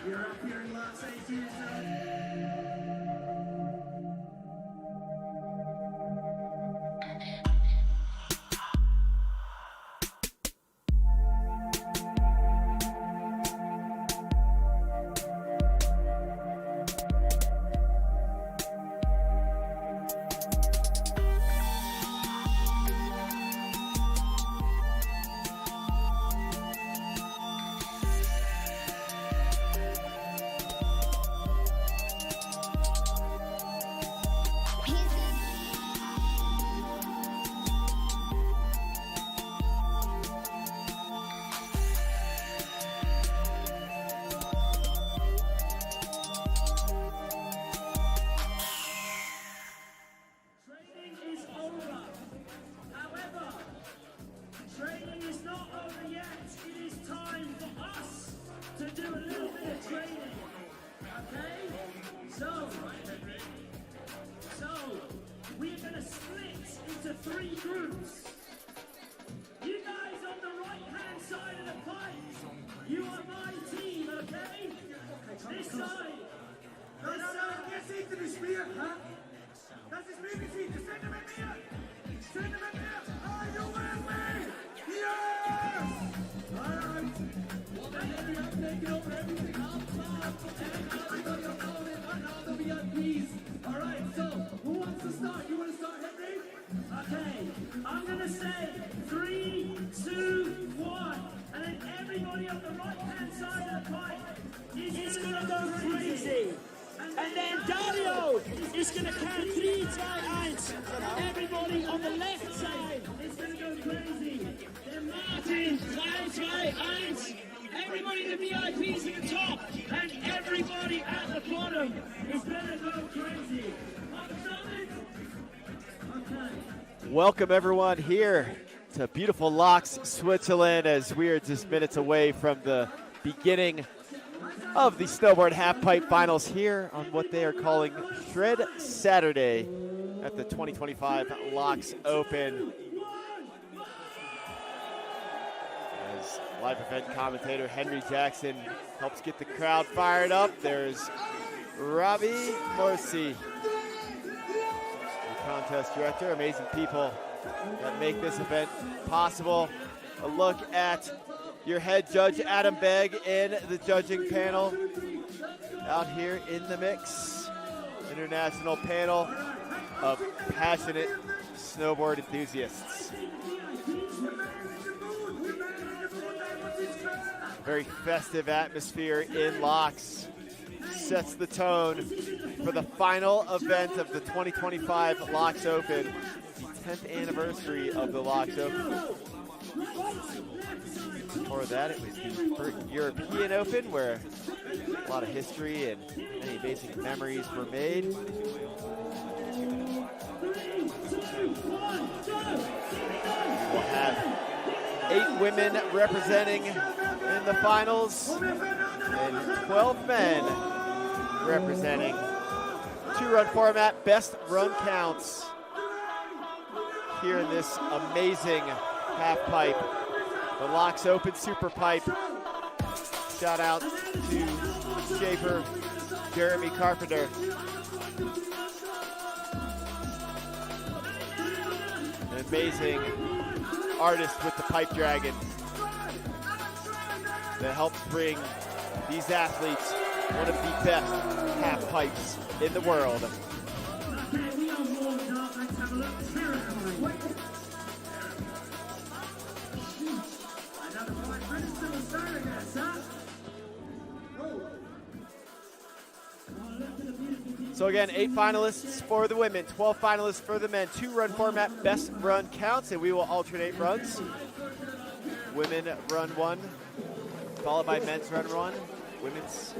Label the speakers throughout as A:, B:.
A: You're up here in LAAX 18, three groups. You guys on the right-hand side of the pipe, you are my team, okay? This side. No, get seat to the spear, huh? Das ist mir seat. Send them in here. Send them in here. Are you with me? Yes! All right. Everybody taking over everything up top. Everybody around it, and all the VIPs. All right, so who wants to start? You want to start, Henry? Okay, I'm going to say 3, 2, 1, and then everybody on the right-hand side of the pipe is going to go crazy. And then Dario is going to count 3, 2, 1. Everybody on the left side is going to go crazy. Then Martin, 3, 2, 1. Everybody in the VIPs at the top, and everybody at the bottom is going to go crazy. Okay.
B: Welcome everyone here to beautiful LAAX, Switzerland, as we are just minutes away from the beginning of the snowboard halfpipe finals here on what they are calling Shred Saturday at the 2025 LAAX Open. As live event commentator Henry Jackson helps get the crowd fired up, there's Robbie Morsi, contest director. Amazing people that make this event possible. A look at your head judge Adam Begg in the judging panel out here in the mix. International panel of passionate snowboard enthusiasts. Very festive atmosphere in LAAX. Sets the tone for the final event of the 2025 LAAX Open, the 10th anniversary of the LAAX Open. Before that, it was the European Open, where a lot of history and many amazing memories were made. We'll have 8 women representing in the finals and 12 men representing. 2-run format, best run counts here in this amazing half pipe, the LAAX Open Super Pipe. Shout out to shaper Jeremy Carpenter. An amazing artist with the pipe dragon that helps bring these athletes one of the best half pipes in the world. So again, 8 finalists for the women, 12 finalists for the men, 2-run format, best run counts, and we will alternate runs. Women run 1, followed by men's run 1. Women's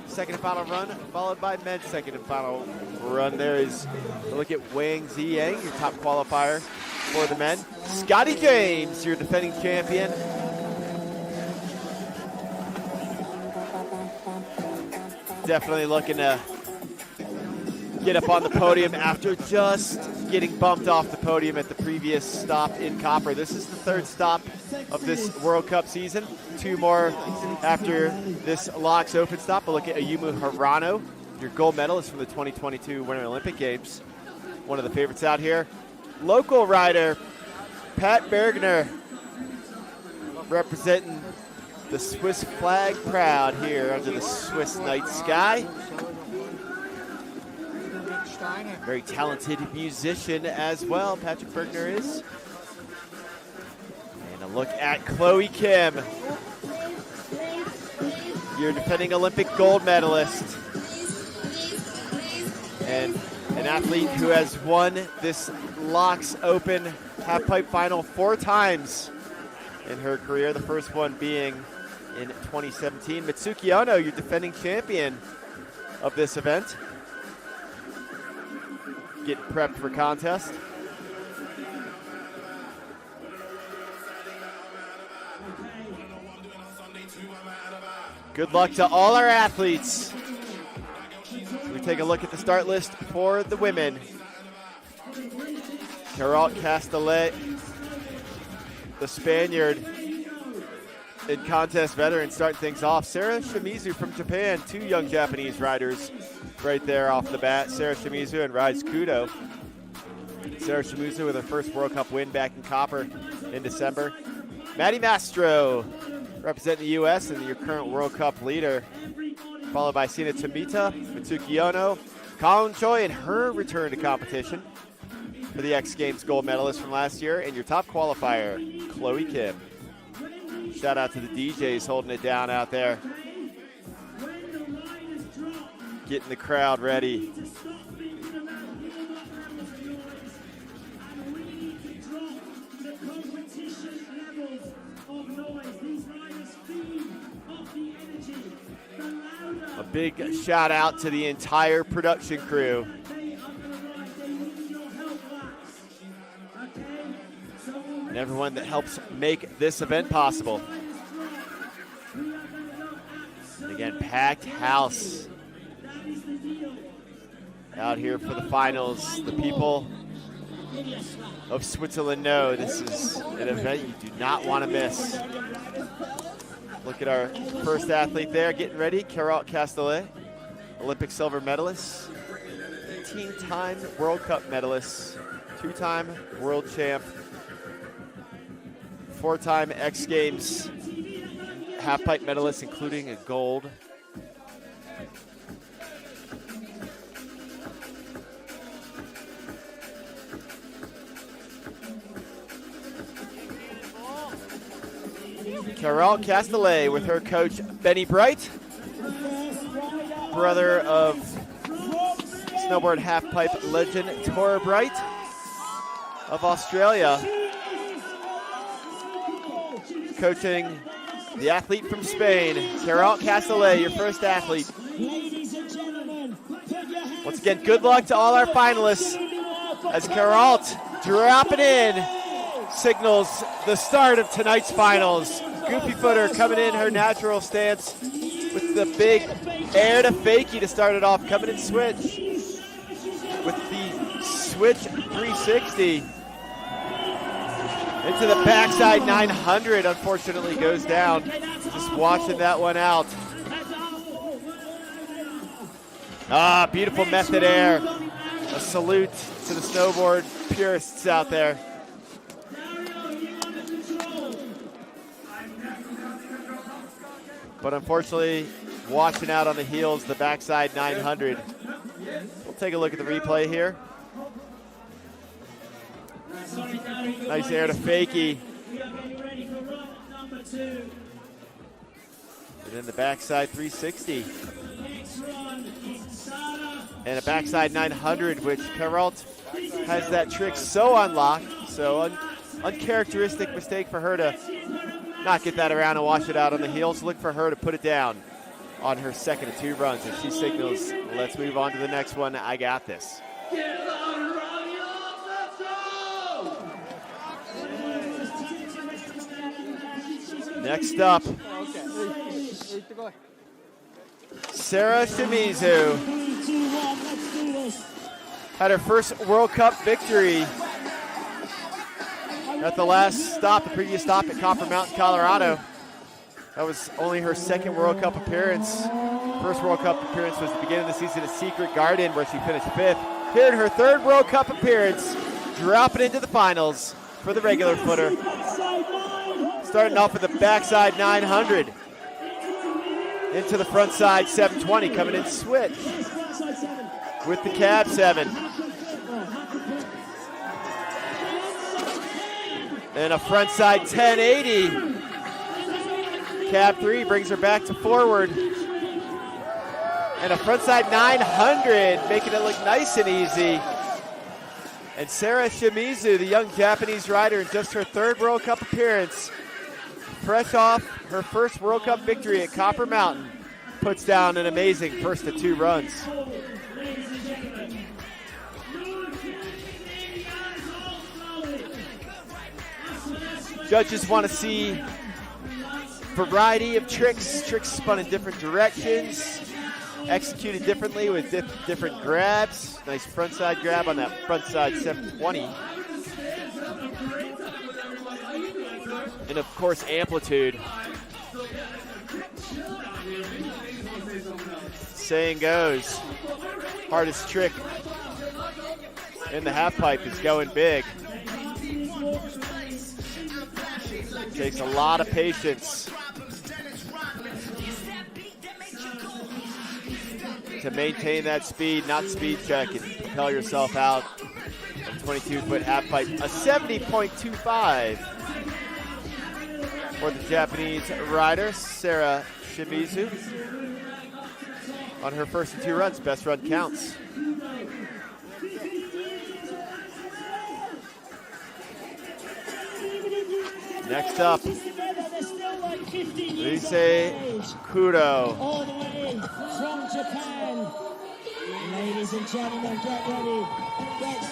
B: second and final run, followed by men's second and final run. There is a look at Wang Ziyang, your top qualifier for the men. Scotty James, your defending champion. Definitely looking to get up on the podium after just getting bumped off the podium at the previous stop in copper. This is the third stop of this World Cup season. 2 more after this LAAX Open stop. We'll look at Ayumu Hirano, your gold medalist from the 2022 Winter Olympic Games. One of the favorites out here. Local rider, Pat Bergner, representing the Swiss flag proud here under the Swiss night sky. Very talented musician as well, Patrick Bergner is. And a look at Chloe Kim, your defending Olympic gold medalist. And an athlete who has won this LAAX Open halfpipe final 4 times in her career, the first one being in 2017. Mitsuki Ono, your defending champion of this event. Getting prepped for contest. Good luck to all our athletes. We take a look at the start list for the women. Carol Castellet, the Spaniard in contest veteran, starting things off. Sarah Shimizu from Japan, 2 young Japanese riders right there off the bat. Sarah Shimizu and Rise Kudo. Sarah Shimizu with her first World Cup win back in copper in December. Maddie Mastro representing the U.S. and your current World Cup leader, followed by Sina Tomita, Mitsuki Ono, Colin Choi, and her return to competition for the X Games gold medalist from last year, and your top qualifier, Chloe Kim. Shout out to the DJs holding it down out there. Getting the crowd ready. A big shout out to the entire production crew. And everyone that helps make this event possible. And again, packed house out here for the finals. The people of Switzerland know this is an event you do not want to miss. Look at our first athlete there getting ready, Carol Castellet, Olympic silver medalist, 18-time World Cup medalist, 2-time world champ, 4-time X Games halfpipe medalist, including a gold. Carol Castellet with her coach Benny Bright, brother of snowboard halfpipe legend Tora Bright of Australia, coaching the athlete from Spain, Carol Castellet, your first athlete. Once again, good luck to all our finalists as Carol dropping in signals the start of tonight's finals. Goofy footer coming in her natural stance with the big air to fakie to start it off, coming in switch with the switch 360 into the backside 900. Unfortunately goes down. Just watching that one out. Ah, beautiful method air. A salute to the snowboard purists out there. But unfortunately, watching out on the heels, the backside 900. We'll take a look at the replay here. Nice air to fakie. And then the backside 360. And a backside 900, which Carol has that trick so unlocked. So uncharacteristic mistake for her to not get that around and wash it out on the heels. Look for her to put it down on her second of 2 runs. And she signals, let's move on to the next one. I got this. Next up, Sarah Shimizu. had her first World Cup victory at the last stop, the previous stop at Copper Mountain, Colorado. That was only her second World Cup appearance. First World Cup appearance was the beginning of the season at Secret Garden, where she finished 5th. Here in her third World Cup appearance, dropping into the finals for the regular footer. Starting off with the backside 900. Into the front side 720, coming in switch with the cab 7. And a front side 1080. Cab 3 brings her back to forward. And a front side 900, making it look nice and easy. And Sarah Shimizu, the young Japanese rider in just her third World Cup appearance, fresh off her first World Cup victory at Copper Mountain, puts down an amazing first of 2 runs. Judges want to see variety of tricks spun in different directions, executed differently with different grabs. Nice frontside grab on that frontside 720. And of course, amplitude. Saying goes, hardest trick in the half pipe is going big. Takes a lot of patience to maintain that speed, not speed check, and propel yourself out of 22-foot half pipe. A 70.25 for the Japanese rider, Sarah Shimizu. On her first of 2 runs, best run counts. Next up, Rise Kudo.
A: All the way from Japan. Ladies and gentlemen, get ready. Let's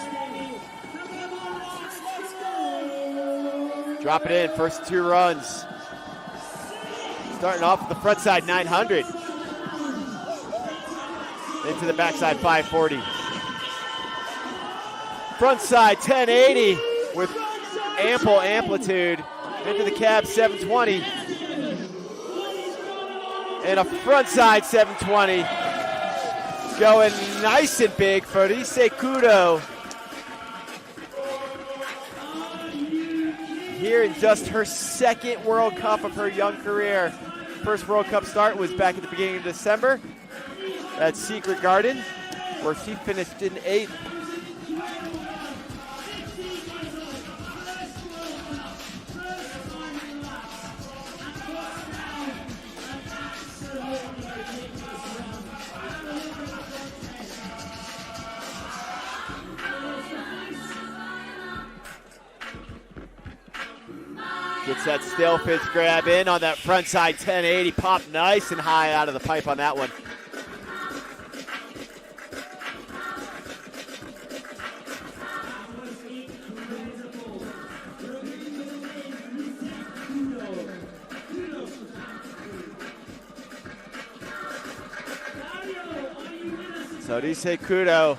A: go.
B: Drop it in, first 2 runs. Starting off with the front side 900. Into the backside 540. Front side 1080 with ample amplitude. Into the cab 720. And a front side 720. Going nice and big for Rise Kudo. Here in just her second World Cup of her young career. First World Cup start was back at the beginning of December at Secret Garden, where she finished in 8th. Gets that stale-pitch grab in on that front side 1080. Popped nice and high out of the pipe on that one. So Rise Kudo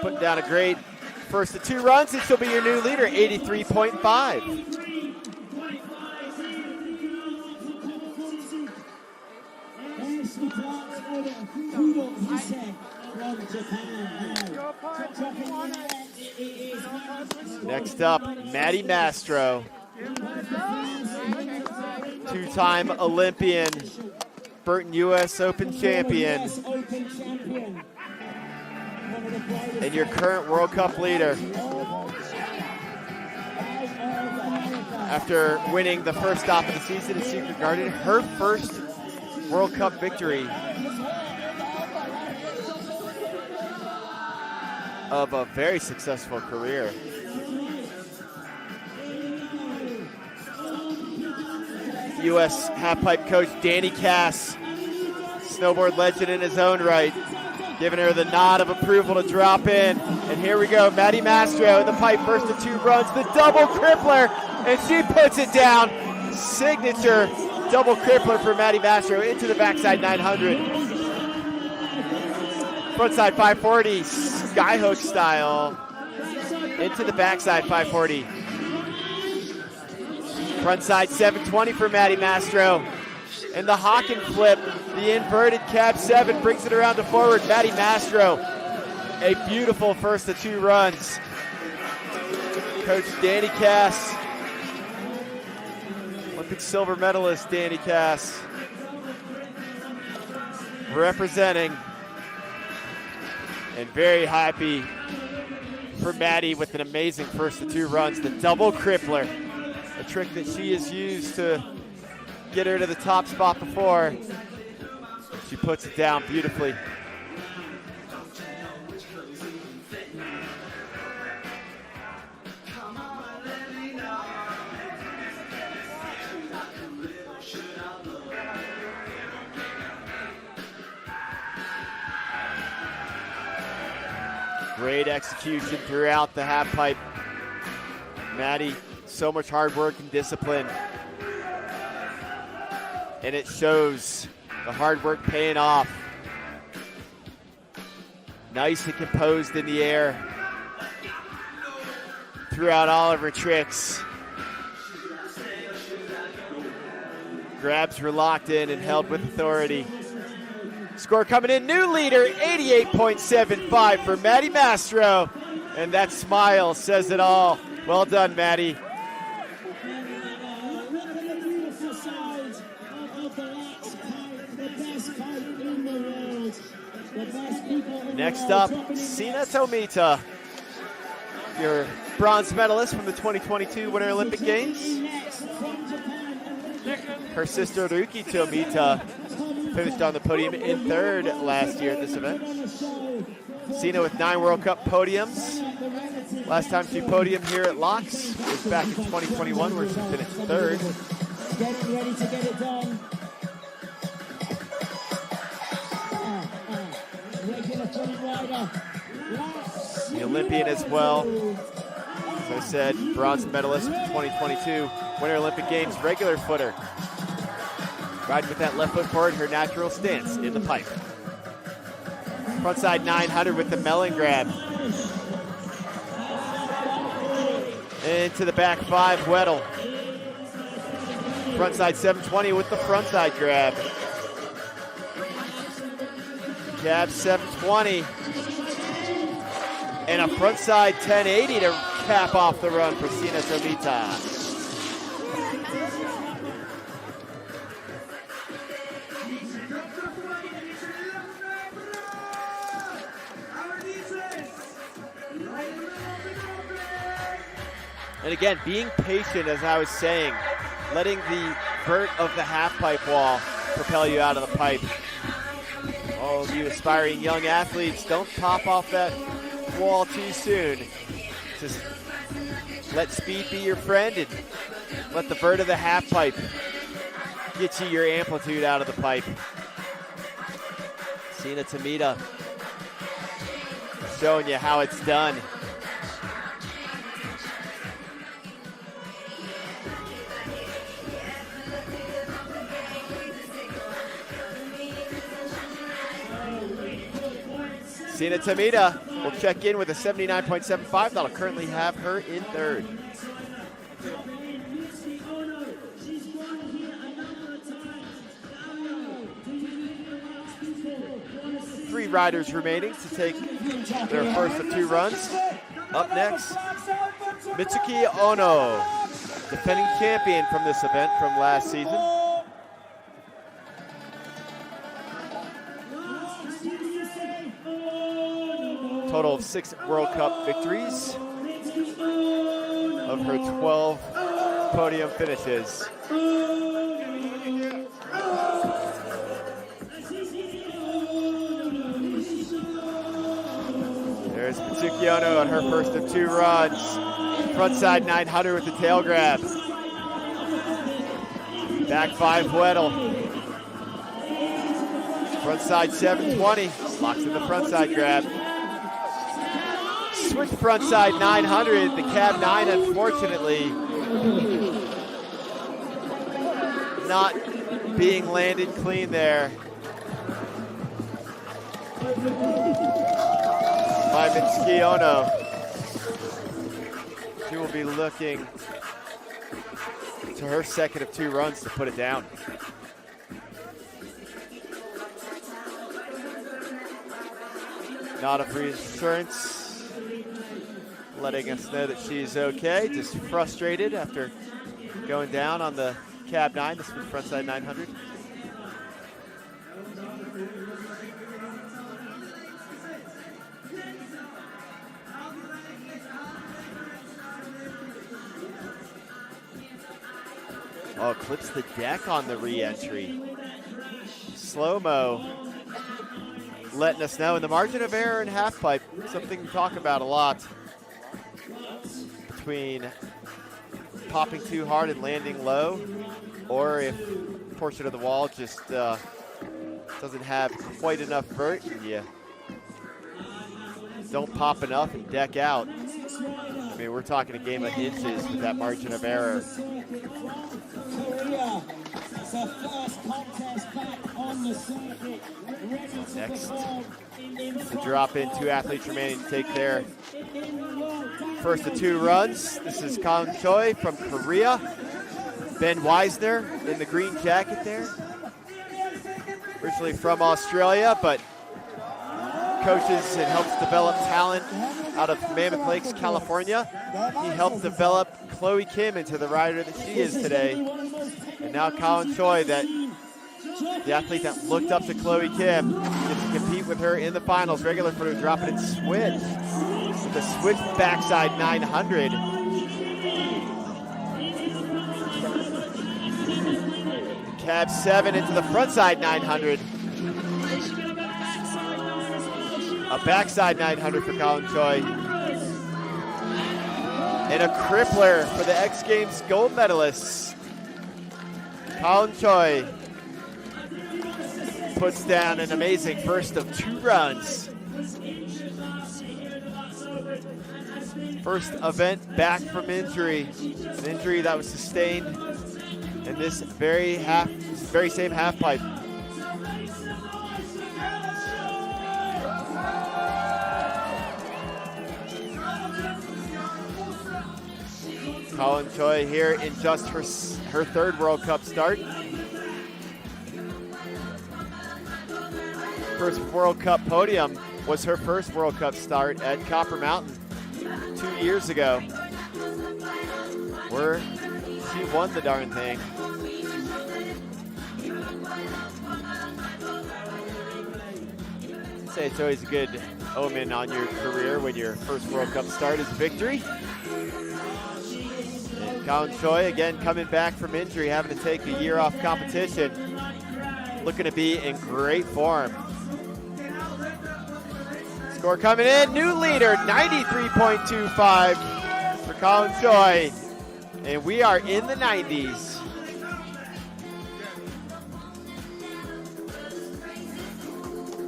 B: putting down a great first of 2 runs, and she'll be your new leader, 83.5. Next up, Maddie Mastro, 2-time Olympian, Burton U.S. Open champion, and your current World Cup leader. After winning the first stop of the season at Secret Garden, her first World Cup victory of a very successful career. U.S. halfpipe coach Danny Cass, snowboard legend in his own right, giving her the nod of approval to drop in. And here we go, Maddie Mastro in the pipe, first of 2 runs, the double crippler, and she puts it down. Signature double crippler for Maddie Mastro into the backside 900. Frontside 540, skyhook style. Into the backside 540. Frontside 720 for Maddie Mastro. And the hawk and flip, the inverted cab 7 brings it around to forward. Maddie Mastro, a beautiful first of 2 runs. Coach Danny Cass, Olympic silver medalist Danny Cass, representing, and very happy for Maddie with an amazing first of 2 runs. The double crippler, a trick that she has used to get her to the top spot before. She puts it down beautifully. Great execution throughout the half pipe. Maddie, so much hard work and discipline. And it shows the hard work paying off. Nice and composed in the air throughout all of her tricks. Grabs were locked in and held with authority. Score coming in, new leader, 88.75 for Maddie Mastro. And that smile says it all. Well done, Maddie. Next up, Sina Tomita, your bronze medalist from the 2022 Winter Olympic Games. Her sister Ruki Tomita finished on the podium in 3rd last year at this event. Sina with 9 World Cup podiums. Last time she podiumed here at LAAX was back in 2021 where she finished 3rd.
C: Getting ready to get it done.
B: The Olympian as well. As I said, bronze medalist from 2022 Winter Olympic Games, regular footer. Riding with that left foot forward, her natural stance in the pipe. Frontside 900 with the melon grab. Into the back 5, Weddle. Frontside 720 with the frontside grab. Cab 720. And a frontside 1080 to cap off the run for Sina Tomita. And again, being patient, as I was saying, letting the vert of the half pipe wall propel you out of the pipe. All of you aspiring young athletes, don't pop off that wall too soon. Just let speed be your friend and let the vert of the half pipe get you your amplitude out of the pipe. Sina Tomita showing you how it's done. Sina Tomita will check in with a 79.75. That'll currently have her in 3rd. 3 riders remaining to take their first of 2 runs. Up next, Mitsuki Ono, defending champion from this event from last season. Total of 6 World Cup victories of her 12 podium finishes. There's Mitsuki Ono on her first of 2 runs. Frontside 900 with the tail grab. Back 5 Weddle. Frontside 720, locks in the frontside grab. Switch frontside 900, the cab 9 unfortunately not being landed clean there. Lyman Skiono. She will be looking to her second of 2 runs to put it down. Not of reassurance, letting us know that she's okay, just frustrated after going down on the cab 9. This was frontside 900. Oh, clips the deck on the re-entry. Slow-mo letting us know. And the margin of error in halfpipe, something we talk about a lot. Between popping too hard and landing low, or if a portion of the wall just doesn't have quite enough vert, and you don't pop enough and deck out. I mean, we're talking a game of inches with that margin of error. Next, to drop in, 2 athletes remaining to take their first of 2 runs. This is Colin Choi from Korea. Ben Weisner in the green jacket there. Originally from Australia, but coaches and helps develop talent out of Mammoth Lakes, California. He helped develop Chloe Kim into the rider that she is today. And now Colin Choi, the athlete that looked up to Chloe Kim, gets to compete with her in the finals. Regular footer dropping it switch. The switch backside 900. Cab 7 into the frontside 900. A backside 900 for Colin Choi. And a crippler for the X Games gold medalists. Colin Choi puts down an amazing first of 2 runs. First event back from injury. An injury that was sustained in this very same half pipe. Colin Choi here in just her 3rd World Cup start. First World Cup podium was her first World Cup start at Copper Mountain 2 years ago, where she won the darn thing. I'd say it's always a good omen on your career when your first World Cup start is a victory. And Colin Choi, again, coming back from injury, having to take a year off competition, looking to be in great form. Score coming in, new leader, 93.25 for Colin Choi. And we are in the 90s.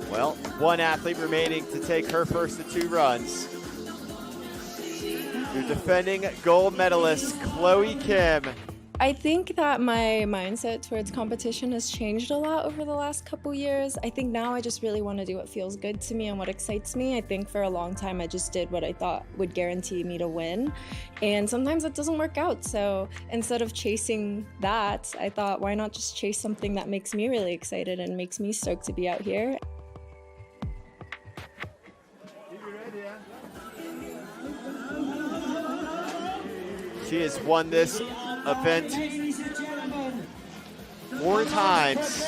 B: Well, 1 athlete remaining to take her first of 2 runs. Your defending gold medalist, Chloe Kim.
D: I think that my mindset towards competition has changed a lot over the last couple years. I think now I just really want to do what feels good to me and what excites me. I think for a long time I just did what I thought would guarantee me to win. And sometimes it doesn't work out. So instead of chasing that, I thought, why not just chase something that makes me really excited and makes me stoked to be out here.
B: She has won this event 4 times.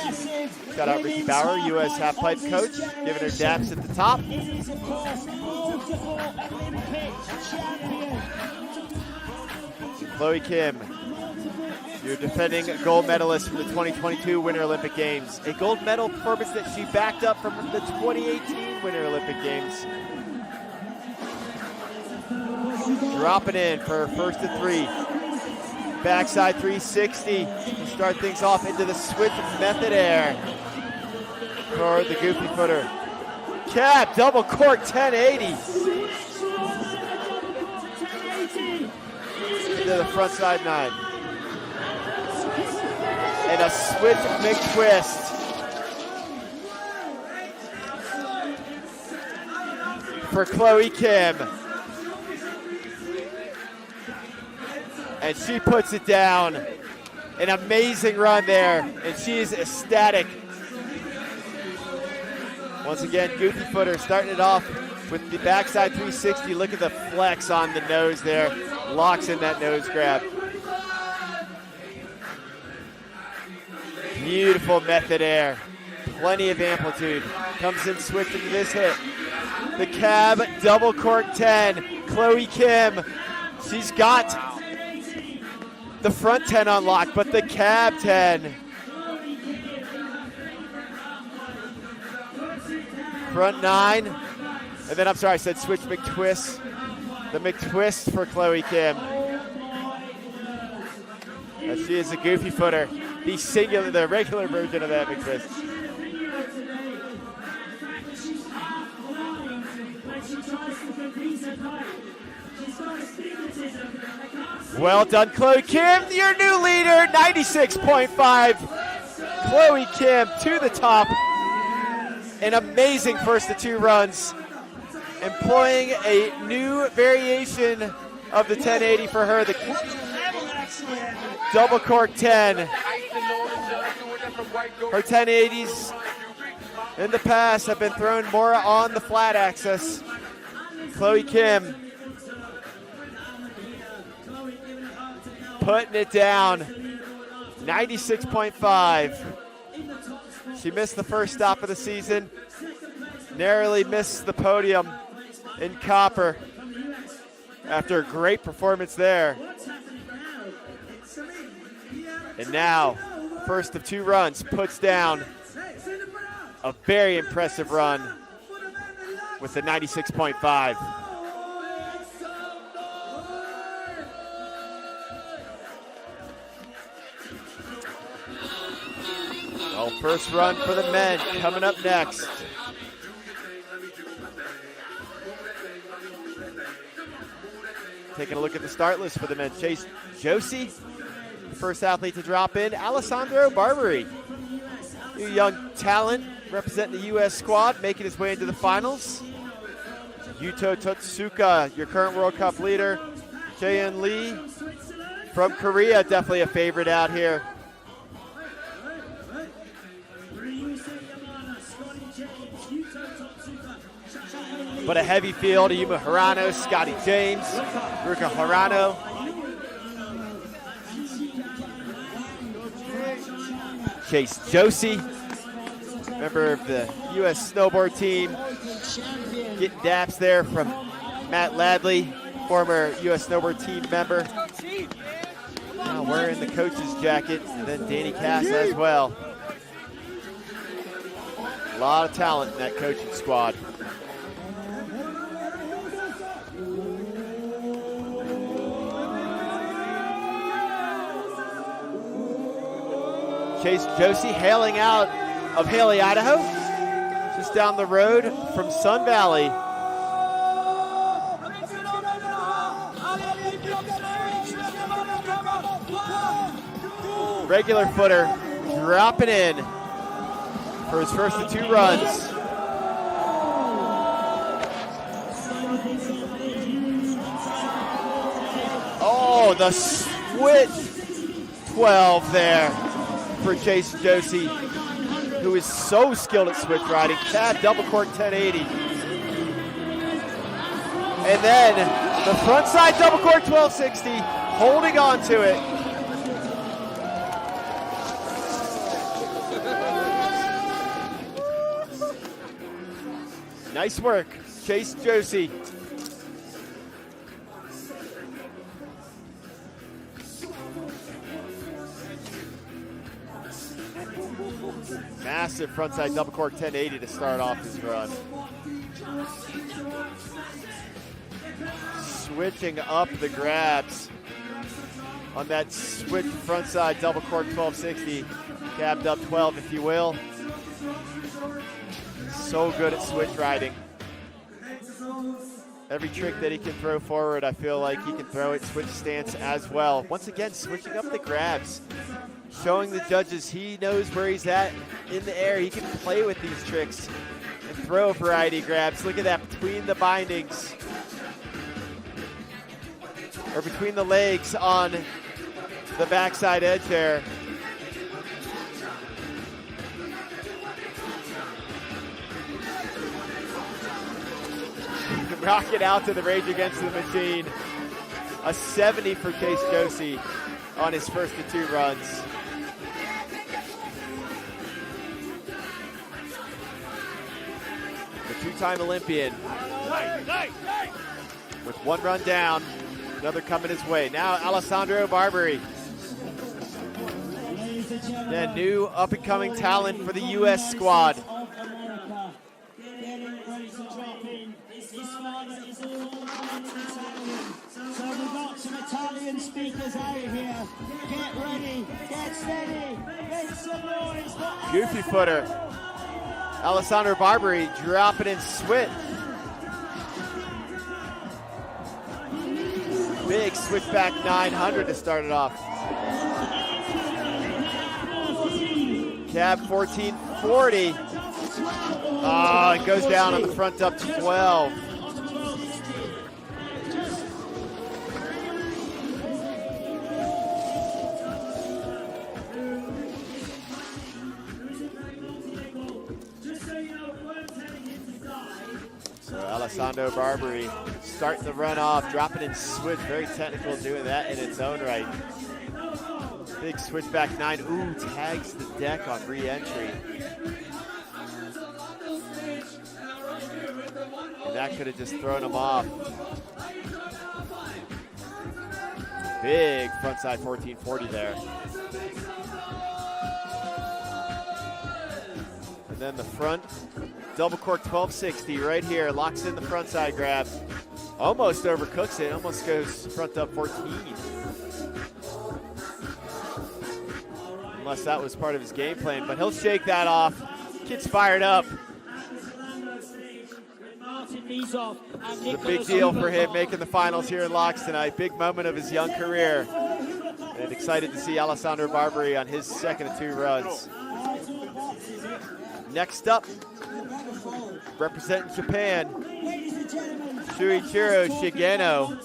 B: Shout out Ricky Bauer, U.S. halfpipe coach, giving her daps at the top. Chloe Kim, your defending gold medalist from the 2022 Winter Olympic Games. A gold medal performance that she backed up from the 2018 Winter Olympic Games. Dropping in for her first of 3. Backside 360 to start things off into the switch method air for the goofy footer. Cab, double cork, 1080. Into the front side 9. And a switch McTwist. for Chloe Kim. And she puts it down. An amazing run there, and she's ecstatic. Once again, goofy footer starting it off with the backside 360. Look at the flex on the nose there. Locks in that nose grab. Beautiful method air. Plenty of amplitude. Comes in switch into this hit. The cab double cork 10. Chloe Kim. She's got the front 10 on lock, but the cab 10. Front 9. And then, I'm sorry, I said switch McTwist. The McTwist for Chloe Kim. And she is a goofy footer. The regular version of that McTwist. Well done, Chloe Kim, your new leader, 96.5. Chloe Kim to the top. An amazing first of 2 runs. Employing a new variation of the 1080 for her, the double cork 10. Her 1080s in the past have been thrown more on the flat axis. Chloe Kim putting it down, 96.5. She missed the first stop of the season, narrowly missed the podium in copper after a great performance there. And now, first of 2 runs, puts down a very impressive run with the 96.5. Well, first run for the men coming up next. Taking a look at the start list for the men. Chase Josie, the first athlete to drop in. Alessandro Barbary, new young talent representing the U.S. squad, making his way into the finals. Yuto Totsuka, your current World Cup leader. Jaehyun Lee from Korea, definitely a favorite out here. But a heavy field, Yuma Hirano, Scotty James, Ruka Hirano. Chase Josie, member of the U.S. snowboard team. Getting daps there from Matt Ladley, former U.S. snowboard team member. Now wearing the coach's jacket, and then Danny Cass as well. A lot of talent in that coaching squad. Chase Josie hailing out of Haley, Idaho, just down the road from Sun Valley. Regular footer dropping in for his first of 2 runs. Oh, the switch 12 there for Chase Josie, who is so skilled at switch riding. Cab double cork 1080. And then the front side double cork 1260, holding on to it. Nice work, Chase Josie. Massive frontside double cork 1080 to start off his run. Switching up the grabs on that switch frontside double cork 1260. Cabbed up 12, if you will. So good at switch riding. Every trick that he can throw forward, I feel like he can throw it switch stance as well. Once again, switching up the grabs. Showing the judges he knows where he's at in the air. He can play with these tricks and throw variety grabs. Look at that, between the bindings, or between the legs on the backside edge there. Rocket out to the Rage Against the Machine. A 70 for Case Josie on his first of 2 runs. The 2-time Olympian with 1 run down, another coming his way. Now Alessandro Barberi, the new up-and-coming talent for the U.S. squad.
C: So we've got some Italian speakers out here. Get ready, get steady, make some noise.
B: Goofy footer. Alessandro Barberi dropping in switch. Big switchback 900 to start it off. Cab 1440. It goes down on the front up 12. So Alessandro Barberi starting the run off, dropping in switch, very technical doing that in its own right. Big switchback 9, ooh, tags the deck on re-entry. And that could have just thrown him off. Big frontside 1440 there. And then the front double cork 1260 right here, locks in the frontside grab. Almost overcooks it, almost goes front up 14. Unless that was part of his game plan, but he'll shake that off. Kid's fired up. It's a big deal for him making the finals here in LAAX tonight. Big moment of his young career. And excited to see Alessandro Barberi on his second of 2 runs. Next up, representing Japan, Shuichiro Shigeno.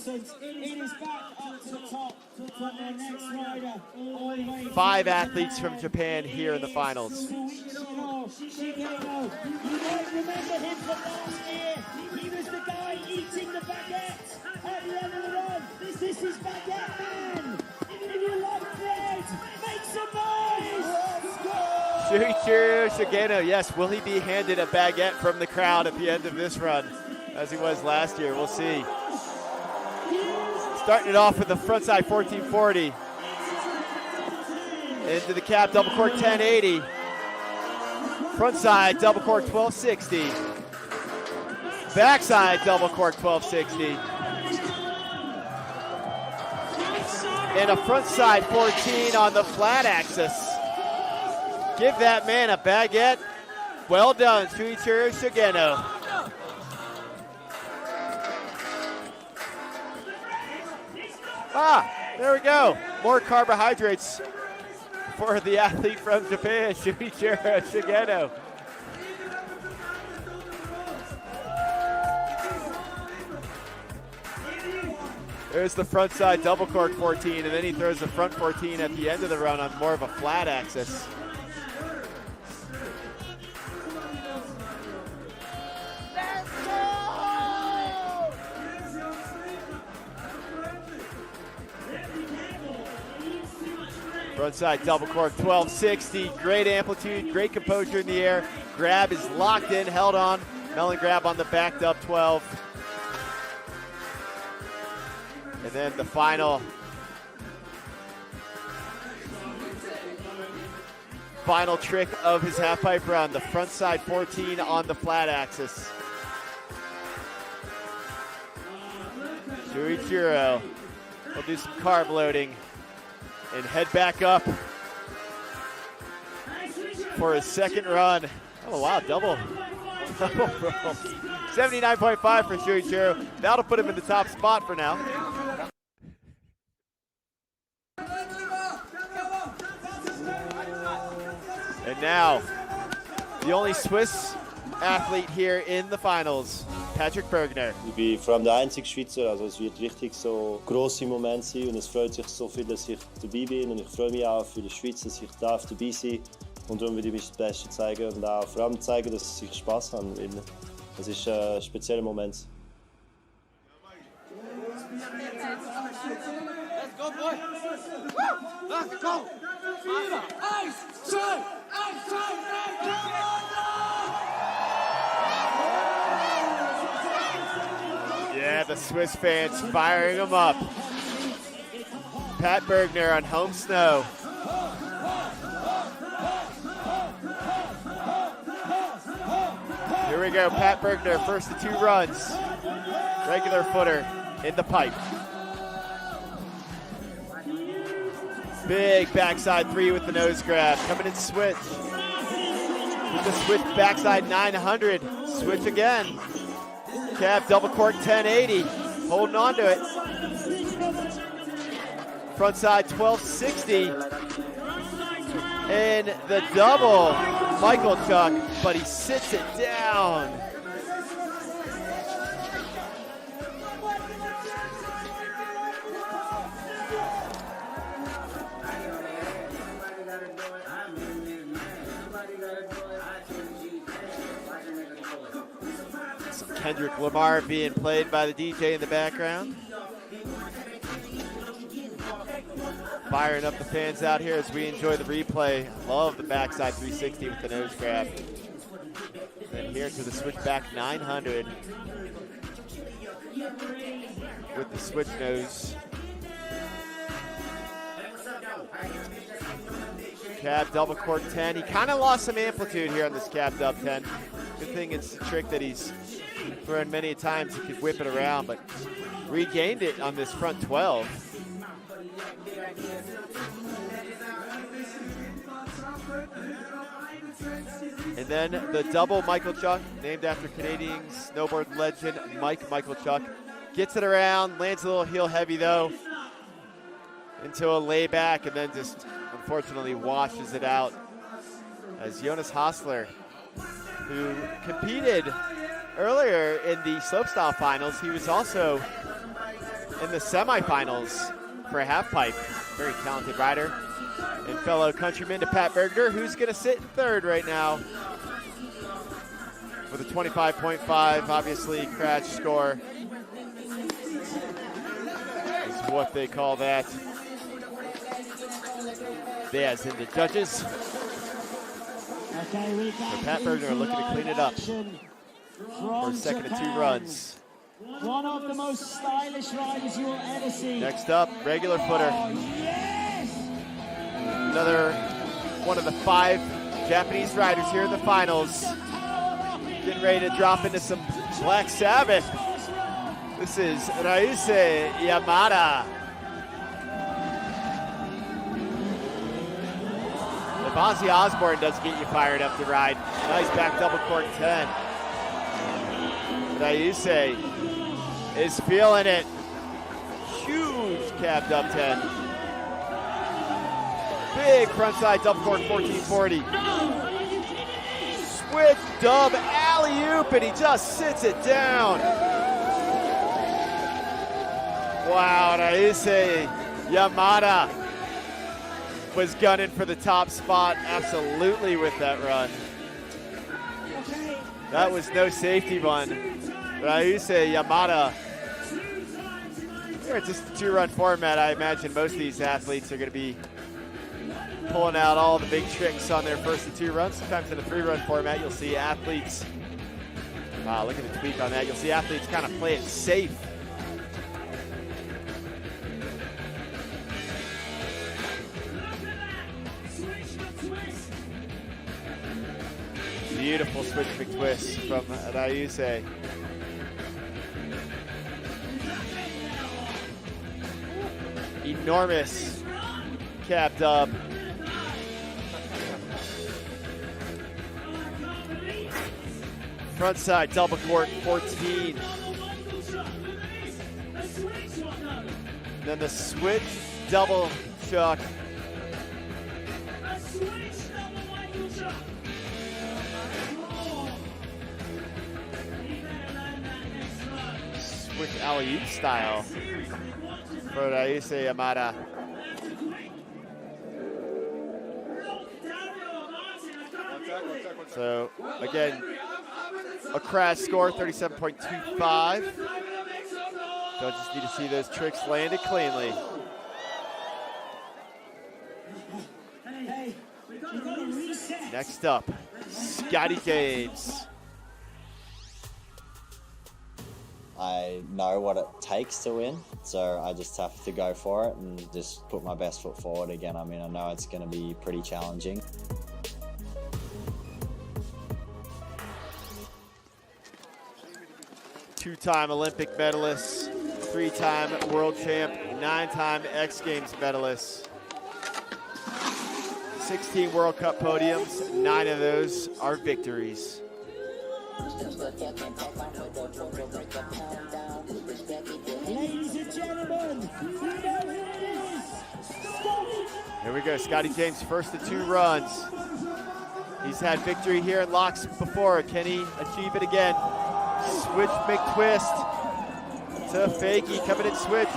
B: 5 athletes from Japan here in the finals.
C: You might remember him from last year. He was the guy eating the baguette at the end of the run. This is Baguette Man. If you like bread, make some noise. Let's go.
B: Shuichiro Shigeno, yes, will he be handed a baguette from the crowd at the end of this run, as he was last year? We'll see. Starting it off with the frontside 1440. Into the cab, double cork 1080. Frontside, double cork 1260. Backside, double cork 1260. And a frontside 14 on the flat axis. Give that man a baguette. Well done, Shuichiro Shigeno. There we go. More carbohydrates for the athlete from Japan, Shuichiro Shigeno. There's the front side double cork 14, and then he throws the front 14 at the end of the run on more of a flat axis. Frontside double cork 1260, great amplitude, great composure in the air. Grab is locked in, held on. Melon grab on the backed up 12. And then the final trick of his half pipe run, the frontside 14 on the flat axis. Shuichiro will do some carb loading and head back up for his second run. Oh wow, double roll. 79.5 for Shuichiro. That'll put him in the top spot for now. And now, the only Swiss athlete here in the finals, Patrick Bergner.
E: Ich bin vor allem der einzige Schweizer, also es wird richtig so grosse Moment sein und es freut sich so viel, dass ich dabei bin und ich freue mich auch für die Schweiz, dass ich dabei sein darf und darum will ich mich das Beste zeigen und auch vor allem zeigen, dass ich Spaß habe, weil es ist ein spezieller Moment.
A: Let's go, boy! Woo! Let's go! 1, 2, 1, 2, 3,
B: Yeah, the Swiss fans firing him up. Pat Bergner on home snow. Here we go, Pat Bergner, first of 2 runs. Regular footer in the pipe. Big backside 3 with the nose grab. Coming in switch. With the switch backside 900. Switch again. Cab double cork 1080. Holding on to it. Front side 1260. And the double. Michael Chuck, but he sits it down. Some Kendrick Lamar being played by the DJ in the background. Firing up the fans out here as we enjoy the replay. Love the backside 360 with the nose grab. Then here to the switchback 900 with the switch nose. Cab double cork 10. He kind of lost some amplitude here on this cab dub 10. Good thing it's a trick that he's thrown many times. He could whip it around, but regained it on this front 12. And then the double Michael Chuck, named after Canadian snowboard legend Michael Chuck. Gets it around, lands a little heel heavy though, into a layback, and then just unfortunately washes it out. As Jonas Hostler, who competed earlier in the slopestyle finals, he was also in the semifinals for Halfpipe. Very talented rider. And fellow countryman to Pat Bergner, who's going to sit in third right now with a 25.5, obviously crash score is what they call that. As in the judges. So Pat Bergner looking to clean it up for a second of 2 runs.
C: One of the most stylish riders you'll ever see.
B: Next up, regular footer.
C: Yes!
B: Another one of the 5 Japanese riders here in the finals. Getting ready to drop into some Black Sabbath. This is Ryusei Yamada. If Ozzy Osbourne doesn't get you fired up to ride, nice back double cork 10. Ryusei is feeling it. Huge cab dub 10. Big frontside double cork 1440. Switch dub alley-oop, and he just sits it down. Wow, Ryusei Yamada was gunning for the top spot absolutely with that run. That was no safety run. Ryusei Yamada. Here, it's just a 2-run format. I imagine most of these athletes are going to be pulling out all the big tricks on their first of 2 runs. Sometimes in a 3-run format, you'll see athletes. Wow, look at the tweak on that. You'll see athletes kind of play it safe. Beautiful switch McTwist from Ryusei. Enormous cab dub. Front side double cork 14. Then the switch double chuck. switch alley-oop style for Raise Yamada. So again, a crash score, 37.25. Judges need to see those tricks landed cleanly. Next up, Scotty James.
F: I know what it takes to win, so I just have to go for it and just put my best foot forward again. I mean, I know it's going to be pretty challenging.
B: Two-time Olympic medalist, three-time world champ, nine-time X Games medalist. 16 World Cup podiums, 9 of those are victories.
C: Ladies and gentlemen, you know who it is.
B: Here we go, Scotty James, first of 2 runs. He's had victory here in LAAX before. Can he achieve it again? Switch McTwist to Fakey, coming in switch.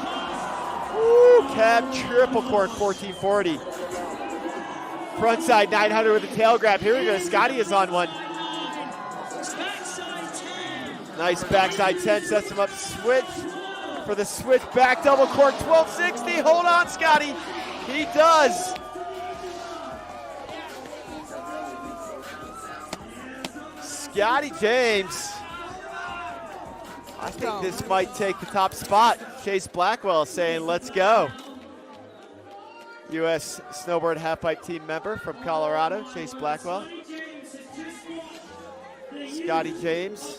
B: Woo, cab triple cork, 1440. Frontside 900 with a tail grab. Here we go, Scotty is on one. Nice backside 10, sets him up, switch for the switch back double cork, 1260. Hold on, Scotty. He does. Scotty James. I think this might take the top spot. Chase Blackwell saying, let's go. U.S. Snowboard Halfpipe team member from Colorado, Chase Blackwell. Scotty James.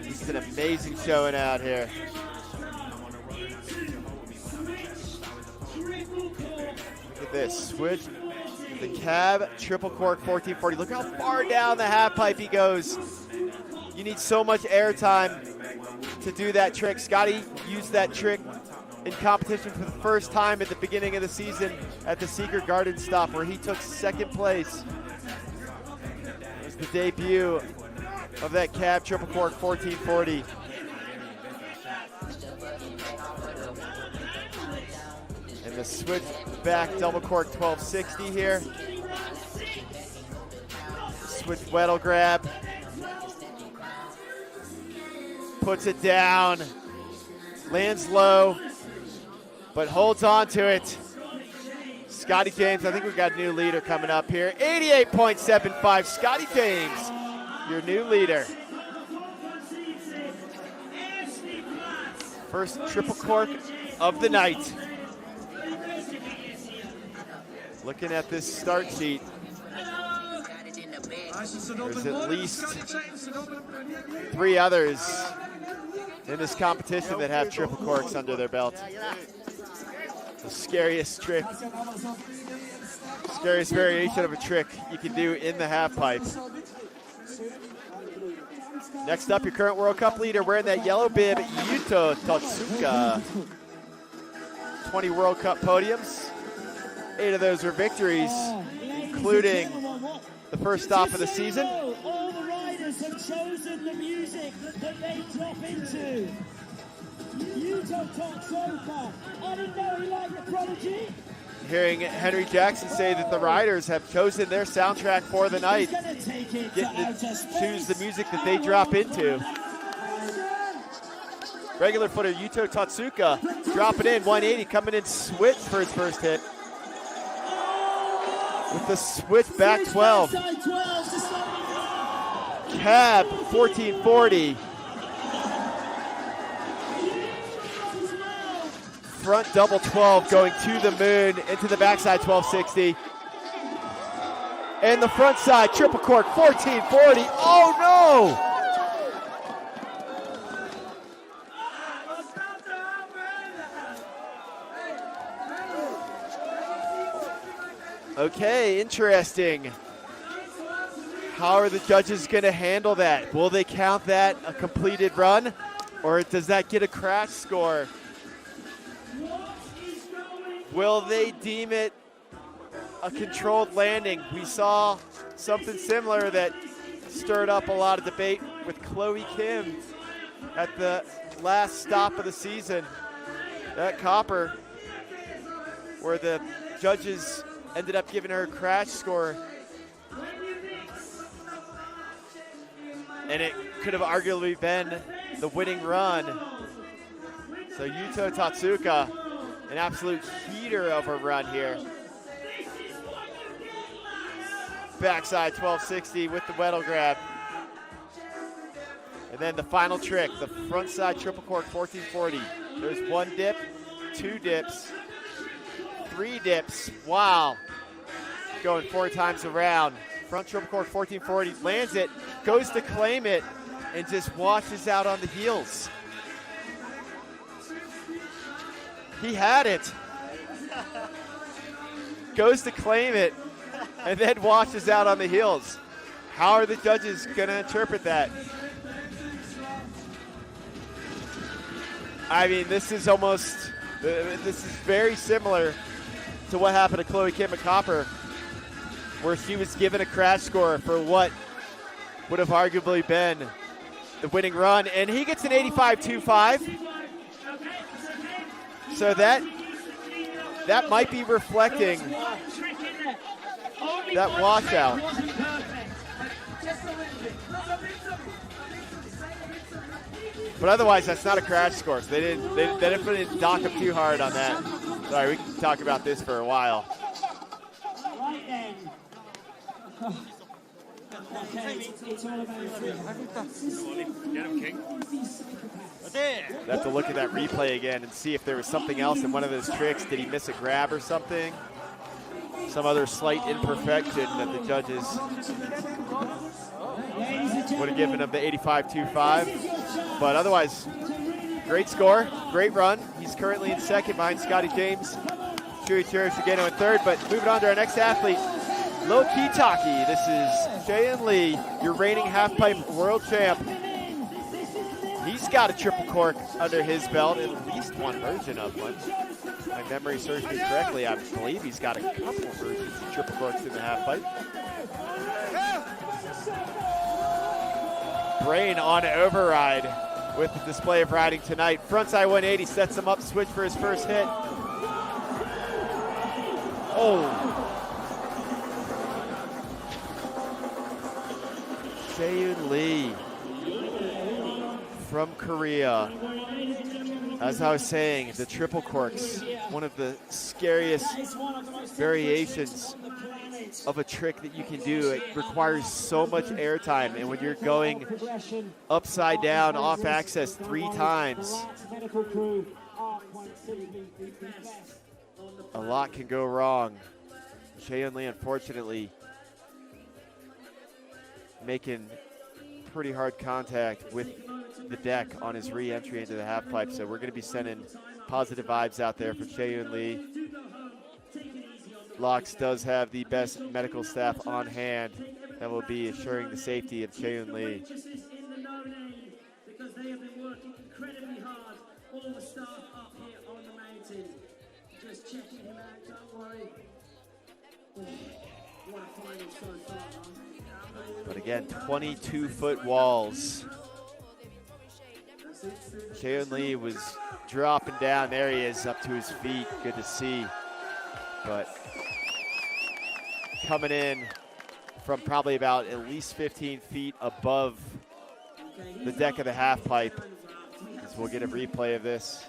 B: He's an amazing showing out here. Look at this, switch. The cab, triple cork, 1440. Look how far down the half pipe he goes. You need so much air time to do that trick. Scotty used that trick in competition for the first time at the beginning of the season at the Secret Garden Stop, where he took second place. It was the debut of that cab, triple cork, 1440. And the switch back double cork 1260 here. Switch Weddle grab. Puts it down. Lands low, but holds on to it. Scotty James, I think we've got a new leader coming up here. 88.75, Scotty James, your new leader. First triple cork of the night. Looking at this start sheet, there's at least 3 others in this competition that have triple corks under their belt. The scariest trick, scariest variation of a trick you can do in the half pipe. Next up, your current World Cup leader wearing that yellow bib, Yuto Totsuka. 20 World Cup podiums. 8 of those are victories, including the first stop of the season.
C: All the riders have chosen the music that they drop into. Yuto Totsuka. I didn't know he liked the Prodigy.
B: Hearing Henry Jackson say that the riders have chosen their soundtrack for the night, getting to choose the music that they drop into. Regular footer Yuto Totsuka dropping in 180, coming in switch for his first hit. With the switch back 12. Cab 1440. Front double 12 going to the moon into the backside 1260. And the front side triple cork 1440. Oh no! Okay, interesting. How are the judges going to handle that? Will they count that a completed run, or does that get a crash score? Will they deem it a controlled landing? We saw something similar that stirred up a lot of debate with Chloe Kim at the last stop of the season at Copper, where the judges ended up giving her a crash score. And it could have arguably been the winning run. So Yuto Tatsuka, an absolute heater of a run here. Backside 1260 with the Weddle grab. And then the final trick, the frontside triple cork 1440. There's 1 dip, 2 dips, 3 dips. Wow. Going 4 times around. Front triple cork 1440, lands it, goes to claim it, and just washes out on the heels. He had it. Goes to claim it, and then washes out on the heels. How are the judges gonna interpret that? I mean, this is very similar to what happened to Chloe Kim at Copper, where she was given a crash score for what would have arguably been the winning run, and he gets an 85.25. So that might be reflecting that washout. But otherwise, that's not a crash score. So they didn't dock him too hard on that. Sorry, we can talk about this for a while.
C: Right then. It's all about
B: Have to look at that replay again and see if there was something else in one of those tricks. Did he miss a grab or something? Some other slight imperfection that the judges would have given him the 85.25. But otherwise, great score, great run. He's currently in second behind Scotty James, Shuichiro Shigeno in third. But moving on to our next athlete, Lo Kitaki. This is Cheyenne Lee, your reigning halfpipe world champ. He's got a triple cork under his belt, at least one version of one. If my memory serves me correctly, I believe he's got a couple versions of triple corks in the halfpipe. Brain on override with the display of riding tonight. Frontside 180 sets him up, switch for his first hit. Oh. Cheyenne Lee from Korea. As I was saying, the triple corks, one of the scariest variations of a trick that you can do. It requires so much airtime, and when you're going upside down off axis 3 times, a lot can go wrong. Cheyenne Lee, unfortunately, making pretty hard contact with the deck on his re-entry into the half pipe. So we're going to be sending positive vibes out there for Cheyenne Lee. LAAX does have the best medical staff on hand that will be assuring the safety of Cheyenne Lee.
A: Because they have been working incredibly hard, all the staff up here on the mountain. Just checking him out, don't worry. Oh, what a final so far, huh?
B: But again, 22-foot walls. Cheyenne Lee was dropping down. There he is, up to his feet. Good to see. But coming in from probably about at least 15 feet above the deck of the half pipe. As we'll get a replay of this.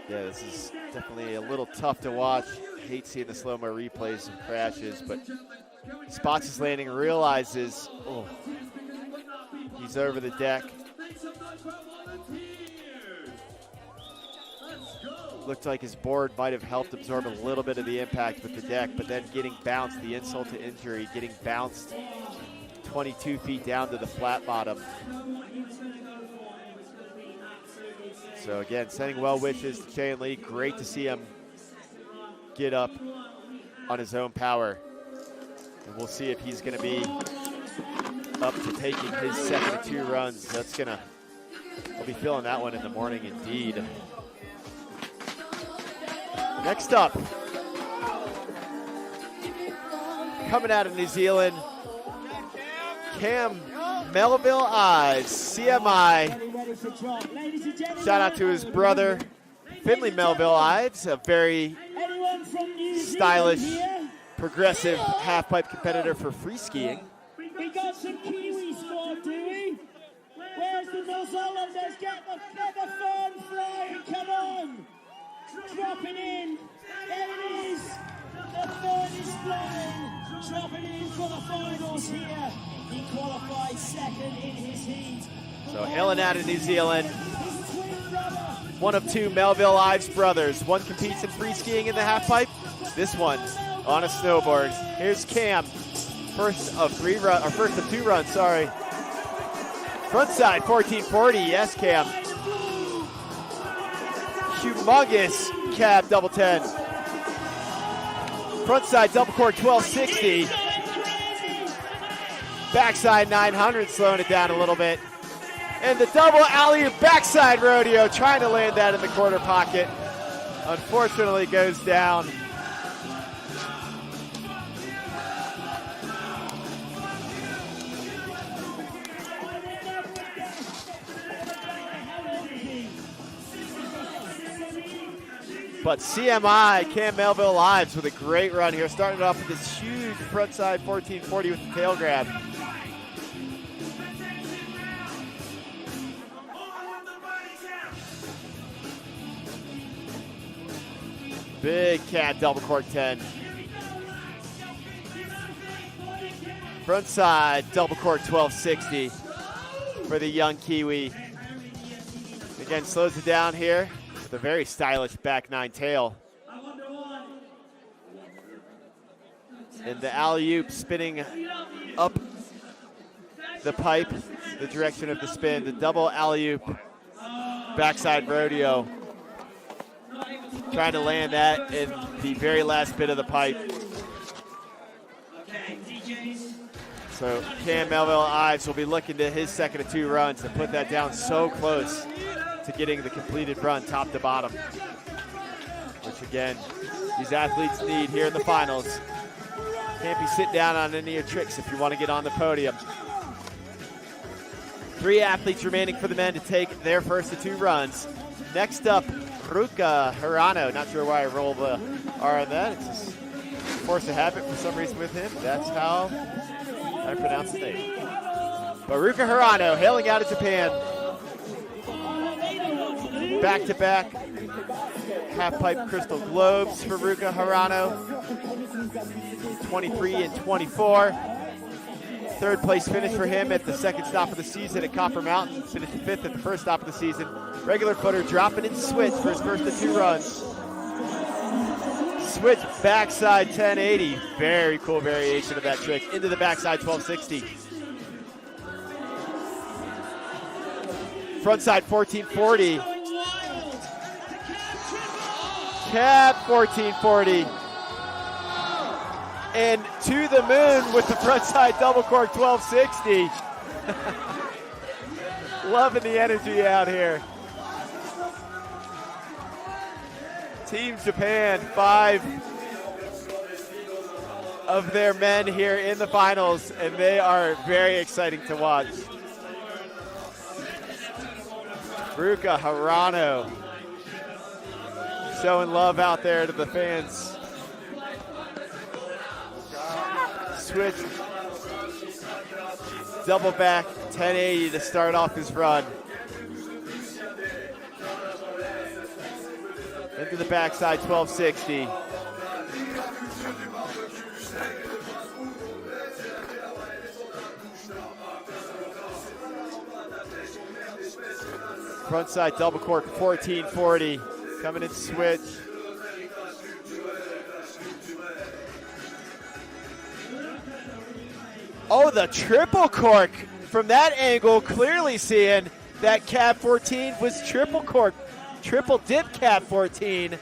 B: Yeah, this is definitely a little tough to watch. Hate seeing the slow-mo replays and crashes, but spots his landing, realizes, oh, he's over the deck. Looked like his board might have helped absorb a little bit of the impact with the deck, but then getting bounced, the insult to injury, getting bounced 22 feet down to the flat bottom. So again, sending well wishes to Cheyenne Lee. Great to see him get up on his own power. And we'll see if he's going to be up to taking his second of 2 runs. That's going to, I'll be feeling that one in the morning indeed. Next up, Coming out of New Zealand, Cam Melville Ives, CMI. Shout out to his brother, Finley Melville Ives, a very stylish, progressive half-pipe competitor for free skiing.
C: We got some Kiwi squad, do we? Where's the New Zealanders? Get the phone flying, come on! Dropping in, there it is! The phone is flying, dropping in for the finals here. He qualified second in his heat.
B: So hailing out of New Zealand, one of two Melville Ives brothers. One competes in free skiing in the halfpipe, this one on a snowboard. Here's Cam, first of two runs, sorry. Frontside 1440, yes Cam. Humongous cab double 10. Frontside double cord 1260. Backside 900, slowing it down a little bit. And the double alley-oop backside rodeo, trying to land that in the quarter pocket. Unfortunately goes down. But CMI, Cam Melville Ives with a great run here, starting off with this huge frontside 1440 with the tail grab. Big cat double cork 10. Frontside double cork 1260 for the young Kiwi. Again, slows it down here with a very stylish back nine tail. And the alley-oop spinning up the pipe, the direction of the spin. The double alley-oop backside rodeo. Trying to land that in the very last bit of the pipe. So Cam Melville Ives will be looking to his second of two runs to put that down so close to getting the completed run top to bottom. Which again, these athletes need here in the finals. Can't be sitting down on any of your tricks if you want to get on the podium. 3 athletes remaining for the men to take their first of 2 runs. Next up, Ruka Hirano. Not sure why I rolled the R on that. It's just force of habit for some reason with him. That's how I pronounce his name. But Ruka Hirano hailing out of Japan. Back-to-back half-pipe crystal globes for Ruka Hirano. 23 and 24. Third place finish for him at the second stop of the season at Copper Mountain. Finished 5th at the first stop of the season. Regular footer dropping in switch for his first of 2 runs. Switch backside 1080. Very cool variation of that trick. Into the backside 1260. Frontside 1440. Cab 1440. And to the moon with the frontside double cork 1260. Loving the energy out here. Team Japan, 5 of their men here in the finals, and they are very exciting to watch. Ruka Hirano showing love out there to the fans. Switch, double back 1080 to start off his run. Into the backside 1260. Frontside double cork 1440. Coming in switch. Oh, the triple cork. From that angle, clearly seeing that cab 14 was triple cork. Triple dip cab 14.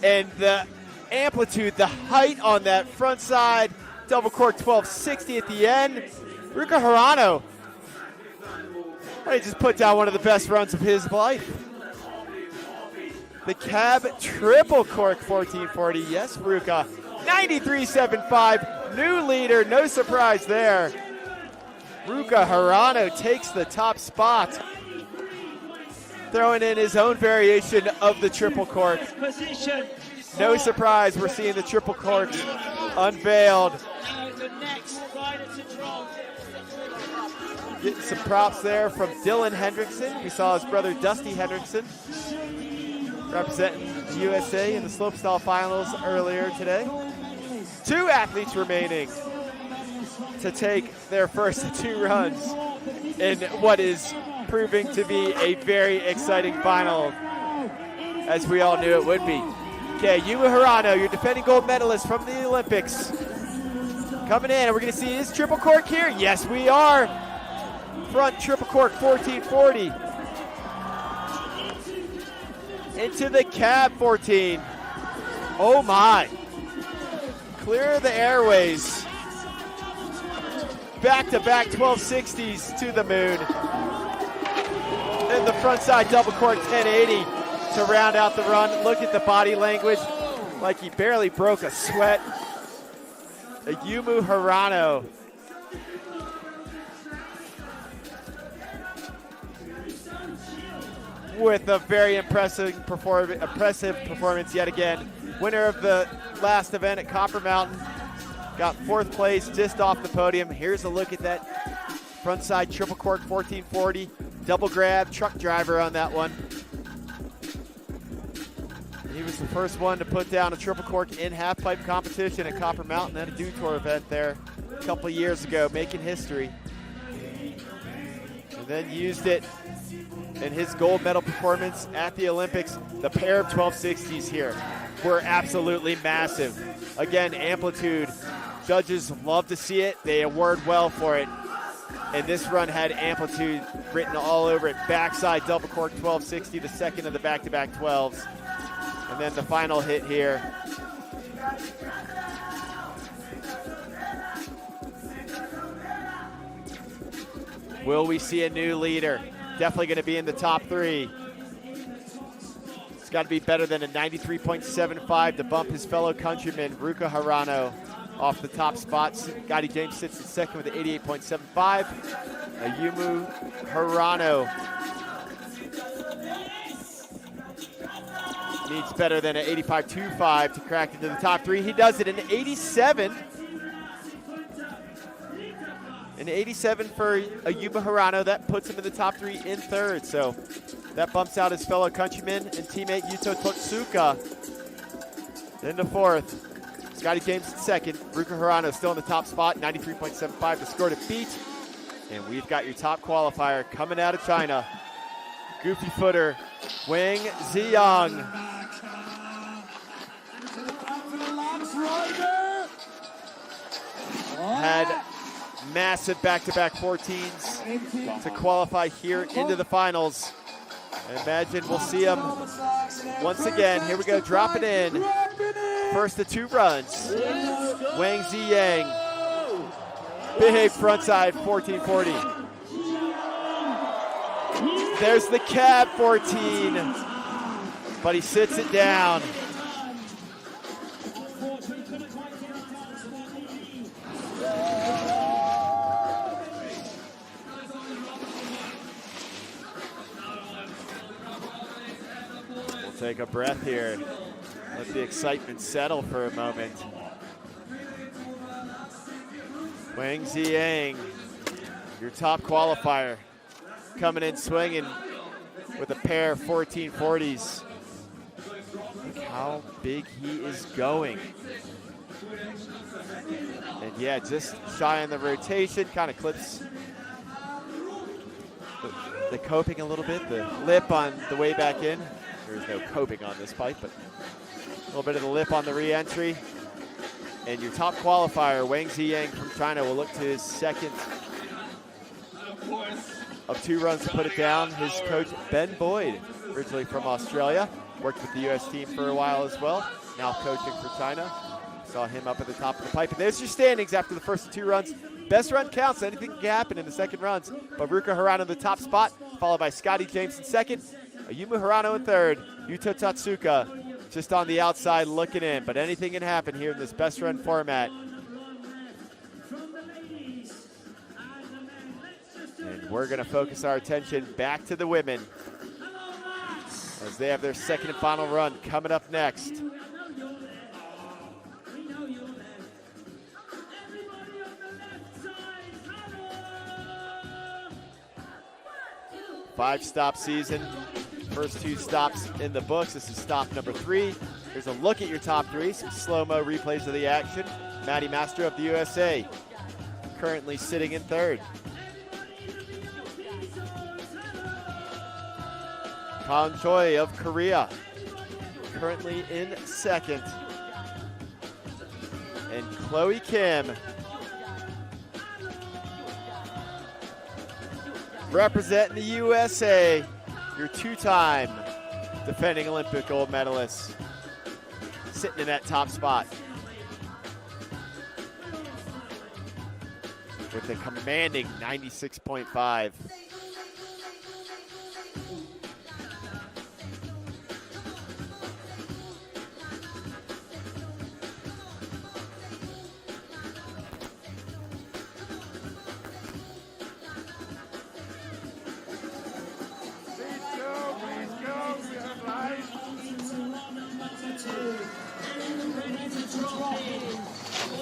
B: And the amplitude, the height on that front side, double cork 1260 at the end. Ruka Hirano, he just put down one of the best runs of his life. The cab triple cork 1440. Yes, Ruka, 93.75, new leader, no surprise there. Ruka Hirano takes the top spot, throwing in his own variation of the triple cork. No surprise, we're seeing the triple cork unveiled. Getting some props there from Dylan Hendrickson. We saw his brother Dusty Hendrickson representing the USA in the slopestyle finals earlier today. 2 athletes remaining to take their first 2 runs in what is proving to be a very exciting final, as we all knew it would be. Okay, Yuma Hirano, your defending gold medalist from the Olympics, coming in, and we're going to see his triple cork here. Yes, we are. Front triple cork 1440. Into the cab 14. Oh my. Clear the airways. Back-to-back 1260s to the moon. Then the front side double cork 1080 to round out the run. Look at the body language, like he barely broke a sweat. Yumu Hirano. With a very impressive performance yet again. Winner of the last event at Copper Mountain. Got 4th place, just off the podium. Here's a look at that front side triple cork 1440. Double grab, truck driver on that one. He was the first one to put down a triple cork in halfpipe competition at Copper Mountain at a Dew Tour event there a couple of years ago, making history. And then used it in his gold medal performance at the Olympics. The pair of 1260s here were absolutely massive. Again, amplitude. Judges love to see it. They award well for it. And this run had amplitude written all over it. Backside double cork 1260, the second of the back-to-back 12s. And then the final hit here. Will we see a new leader? Definitely going to be in the top 3. It's got to be better than a 93.75 to bump his fellow countryman, Ruka Hirano, off the top spot. Scotty James sits in second with an 88.75. Yumu Hirano needs better than an 85.25 to crack into the top 3. He does it in 87. An 87 for Yumu Hirano. That puts him in the top 3 in 3rd. So that bumps out his fellow countryman and teammate Yuto Totsuka into 4th. Scotty James in 2nd. Ruka Hirano still in the top spot, 93.75 to score to beat. And we've got your top qualifier coming out of China. Goofy footer, Wang Ziyang. Had massive back-to-back 14s to qualify here into the finals. I imagine we'll see him once again. Here we go, drop it in. First of 2 runs. Wang Ziyang. Big frontside 1440. There's the cab 14, but he sits it down. We'll take a breath here. Let the excitement settle for a moment. Wang Ziyang, your top qualifier, coming in swinging with a pair of 1440s. Look how big he is going. And yeah, just shy on the rotation, kind of clips the coping a little bit, the lip on the way back in. There's no coping on this pipe, but a little bit of the lip on the re-entry. And your top qualifier, Wang Ziyang from China, will look to his second of 2 runs to put it down. His coach, Ben Boyd, originally from Australia, worked with the US team for a while as well, now coaching for China. Saw him up at the top of the pipe. And there's your standings after the first of 2 runs. Best run counts, anything can happen in the second runs. But Ruka Hirano in the top spot, followed by Scotty James in second, Yumu Hirano in third, Yuto Tatsuka, just on the outside looking in, but anything can happen here in this best run format. And we're going to focus our attention back to the women as they have their second and final run coming up next. Five-stop season. First 2 stops in the books. This is stop number 3. Here's a look at your top 3. Some slow-mo replays of the action. Maddie Mastro of the USA, currently sitting in 3rd. Kan Choi of Korea, currently in 2nd. And Chloe Kim, representing the USA, your 2-time defending Olympic gold medalist, sitting in that top spot with a commanding 96.5.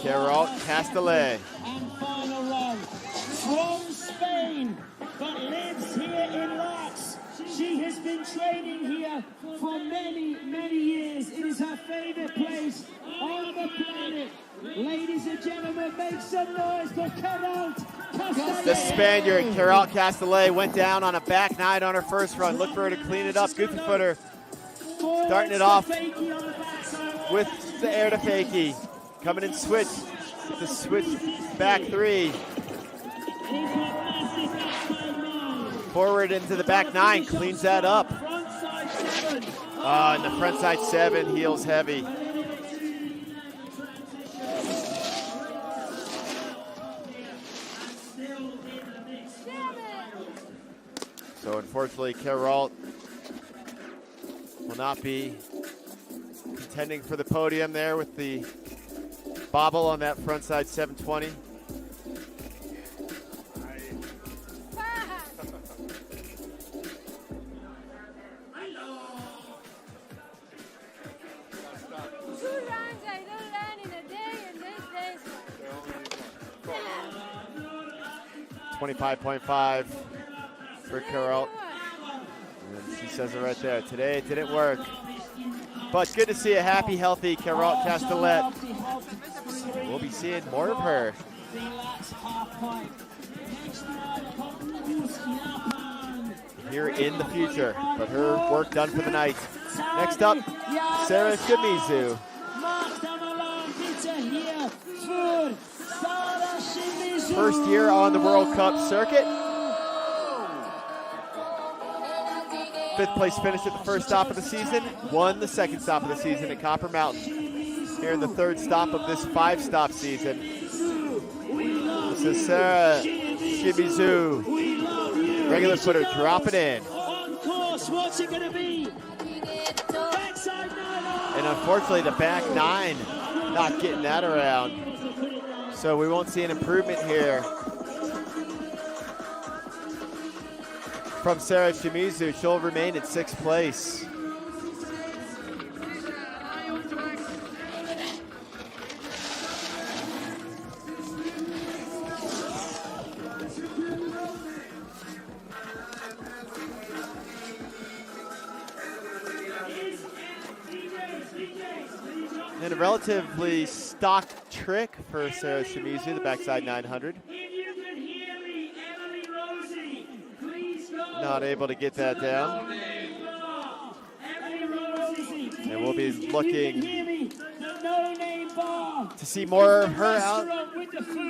B: Carol Castellet.
C: And final run from Spain, but lives here in LAAX. She has been training here for many, many years. It is her favorite place on the planet. Ladies and gentlemen, make some noise for Carol Castellet.
B: The Spaniard, Carol Castellet, went down on a back 9 on her first run. Look for her to clean it up. Goofy footer. Starting it off with the air to fakie. Coming in switch. The switch back 3. Forward into the back 9. Cleans that up. And the front side 7. Heels heavy. So unfortunately, Carol will not be contending for the podium there with the bobble on that front side 720. $25.5 for Carol. And she says it right there. Today it didn't work. But good to see a happy, healthy Carol Castellet. We'll be seeing more of her. Here in the future. But her work done for the night. Next up, Sarah Shimizu. First year on the World Cup circuit. 5th place finish at the first stop of the season. Won the second stop of the season at Copper Mountain. Here in the 3rd stop of this 5-stop season. This is Sarah Shimizu. Regular footer, drop it in.
C: On course, what's it going to be?
B: And unfortunately, the back 9 not getting that around. So we won't see an improvement here from Sarah Shimizu. She'll remain at 6th place. And a relatively stock trick for Sarah Shimizu, the backside 900. Not able to get that down. And we'll be looking to see more of her out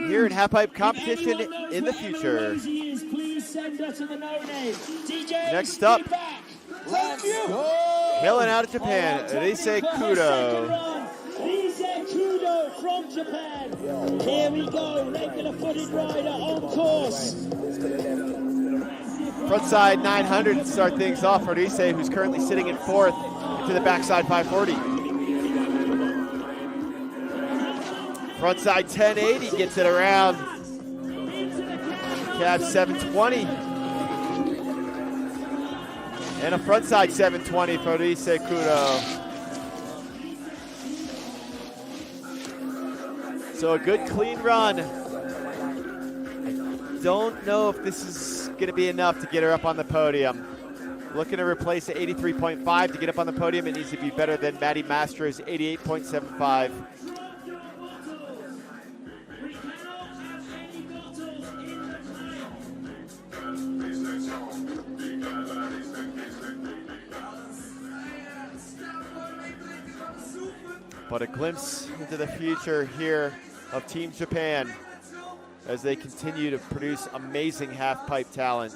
B: here in halfpipe competition in the future. Next up, hailing out of Japan, Rise Kudo.
C: From Japan. Here we go, regular footed rider on course.
B: Frontside 900 to start things off. Rodise, who's currently sitting in fourth, into the backside 540. Frontside 1080 gets it around. Cab 720. And a frontside 720 for Rodise Kudo. So a good clean run. Don't know if this is going to be enough to get her up on the podium. Looking to replace the 83.5 to get up on the podium. It needs to be better than Maddie Mastro's 88.75. But a glimpse into the future here of Team Japan as they continue to produce amazing half-pipe talent.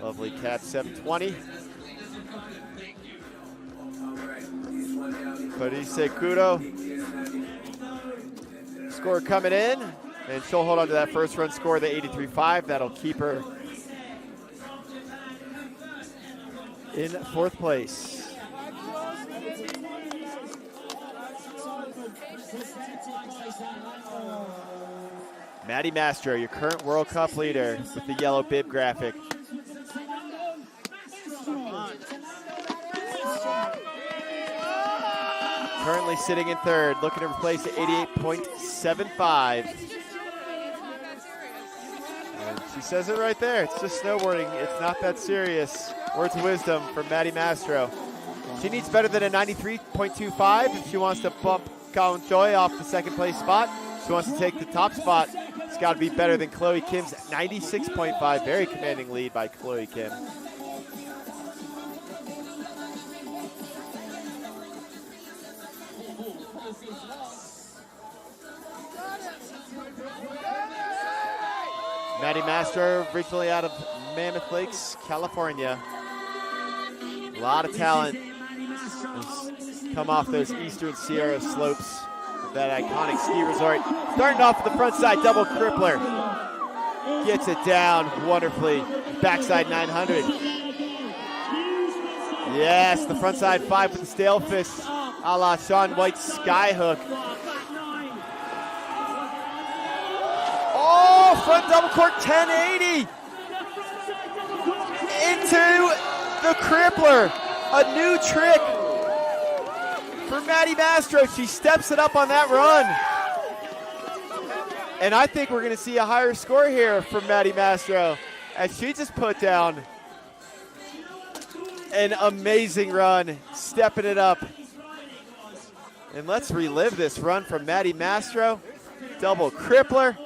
B: Lovely cab 720. Rodise Kudo. Score coming in, and she'll hold on to that first run score, the 83.5. That'll keep her in fourth place. Maddie Mastro, your current World Cup leader, with the yellow bib graphic. Currently sitting in third, looking to replace the 88.75. And she says it right there, it's just snowboarding, it's not that serious. Words of wisdom from Maddie Mastro. She needs better than a 93.25 if she wants to bump Colin Choi off the second place spot. She wants to take the top spot. It's got to be better than Chloe Kim's 96.5. Very commanding lead by Chloe Kim. Maddie Mastro, originally out of Mammoth Lakes, California. A lot of talent has come off those Eastern Sierra slopes of that iconic ski resort. Starting off with the front side double crippler. Gets it down wonderfully. Backside 900. Yes, the front side 5 with the stale fist, a la Shaun White's skyhook. Oh, front double cork 1080 into the crippler. A new trick for Maddie Mastro. She steps it up on that run. And I think we're going to see a higher score here from Maddie Mastro as she just put down an amazing run, stepping it up. And let's relive this run from Maddie Mastro. Double crippler.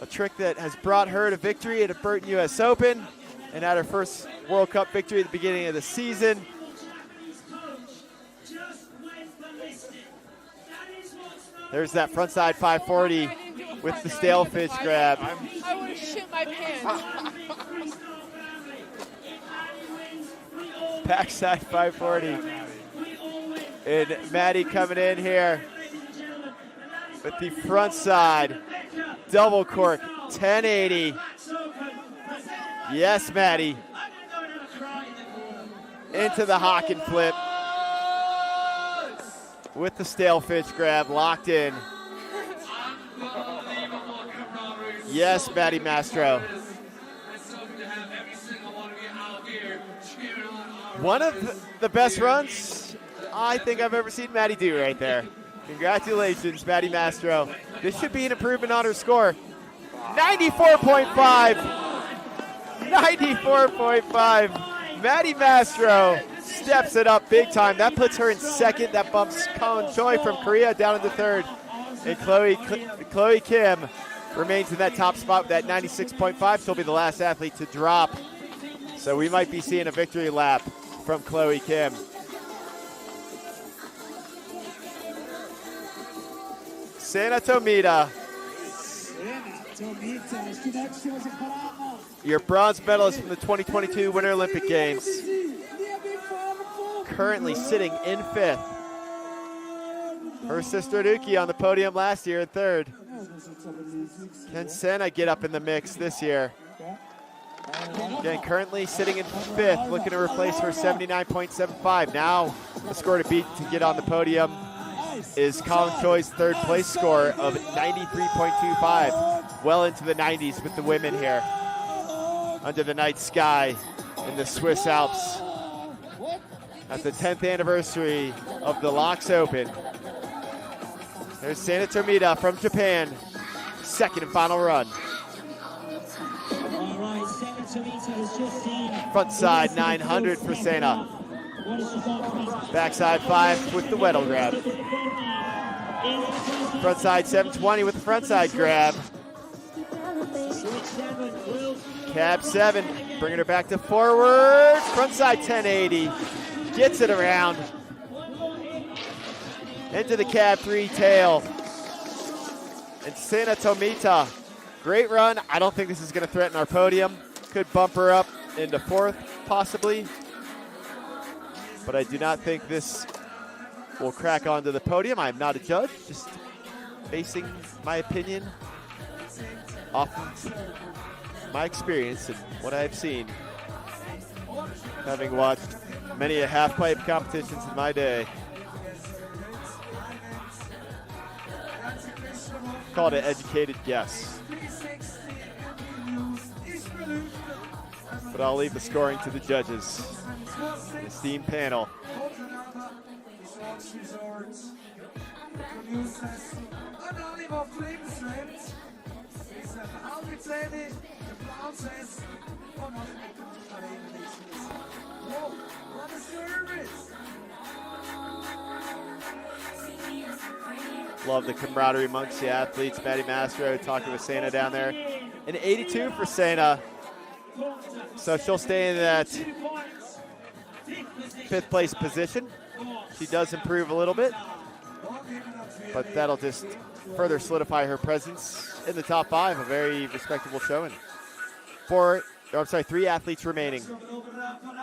B: A trick that has brought her to victory at a Burton US Open and at her first World Cup victory at the beginning of the season. There's that frontside 540 with the stale fish grab.
G: I want to shit my pants.
B: Backside 540. And Maddie coming in here with the front side double cork 1080. Yes, Maddie. Into the hock and flip with the stale fish grab locked in. Yes, Maddie Mastro. One of the best runs I think I've ever seen Maddie do right there. Congratulations, Maddie Mastro. This should be an improvement on her score. 94.5. 94.5. Maddie Mastro steps it up big time. That puts her in second. That bumps Colin Choi from Korea down into third. And Chloe Kim remains in that top spot with that 96.5. She'll be the last athlete to drop. So we might be seeing a victory lap from Chloe Kim. Santa Tomita.
C: Santa Tomita, ist die nächste, was sie parat macht.
B: your bronze medalist from the 2022 Winter Olympic Games. Currently sitting in 5th. Her sister Nuki on the podium last year in 3rd. Can Senna get up in the mix this year? Again, currently sitting in 5th, looking to replace her 79.75. Now the score to beat to get on the podium is Colin Choi's 3rd place score of 93.25. Well into the 90s with the women here. Under the night sky in the Swiss Alps. At the 10th anniversary of the LAAX Open. There's Sana Tomita from Japan. 2nd and final run. Front side 900 for Sana. Backside 5 with the Weddle grab. Front side 720 with the front side grab. Cab 7, bringing her back to forward. Front side 1080. Gets it around. Into the cab 3 tail. And Sana Tomita. Great run. I don't think this is going to threaten our podium. Could bump her up into 4th, possibly. But I do not think this will crack onto the podium. I'm not a judge, just basing my opinion off of my experience and what I've seen, having watched many a half-pipe competitions in my day. Called an educated guess. But I'll leave the scoring to the judges, the esteemed panel. Love the camaraderie amongst the athletes. Maddie Mastro talking with Sana down there. An 82 for Sana. So she'll stay in that 5th place position. She does improve a little bit, but that'll just further solidify her presence in the top 5. A very respectable showing. 3 athletes remaining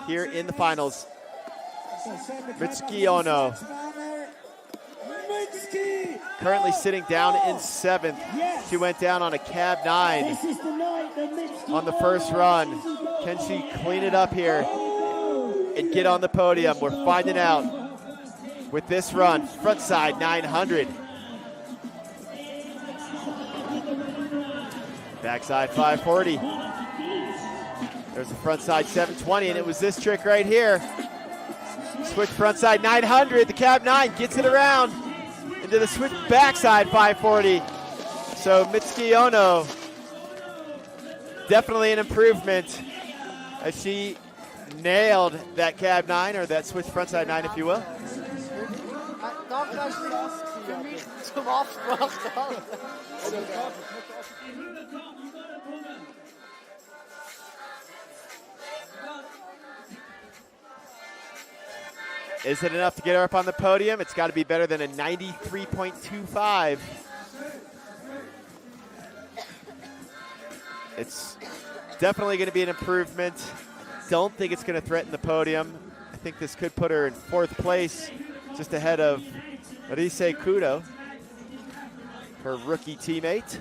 B: here in the finals. Mitsuki Ono. Currently sitting down in 7th. She went down on a cab 9 on the first run. Can she clean it up here and get on the podium? We're finding out with this run. Front side 900. Backside 540. There's the front side 720, and it was this trick right here. Switch front side 900. The cab 9 gets it around into the switch backside 540. So Mitsuki Ono, definitely an improvement as she nailed that cab 9, or that switch frontside 9, if you will. Is it enough to get her up on the podium? It's got to be better than a 93.25. It's definitely going to be an improvement. Don't think it's going to threaten the podium. I think this could put her in 4th place, just ahead of Rise Kudo, her rookie teammate.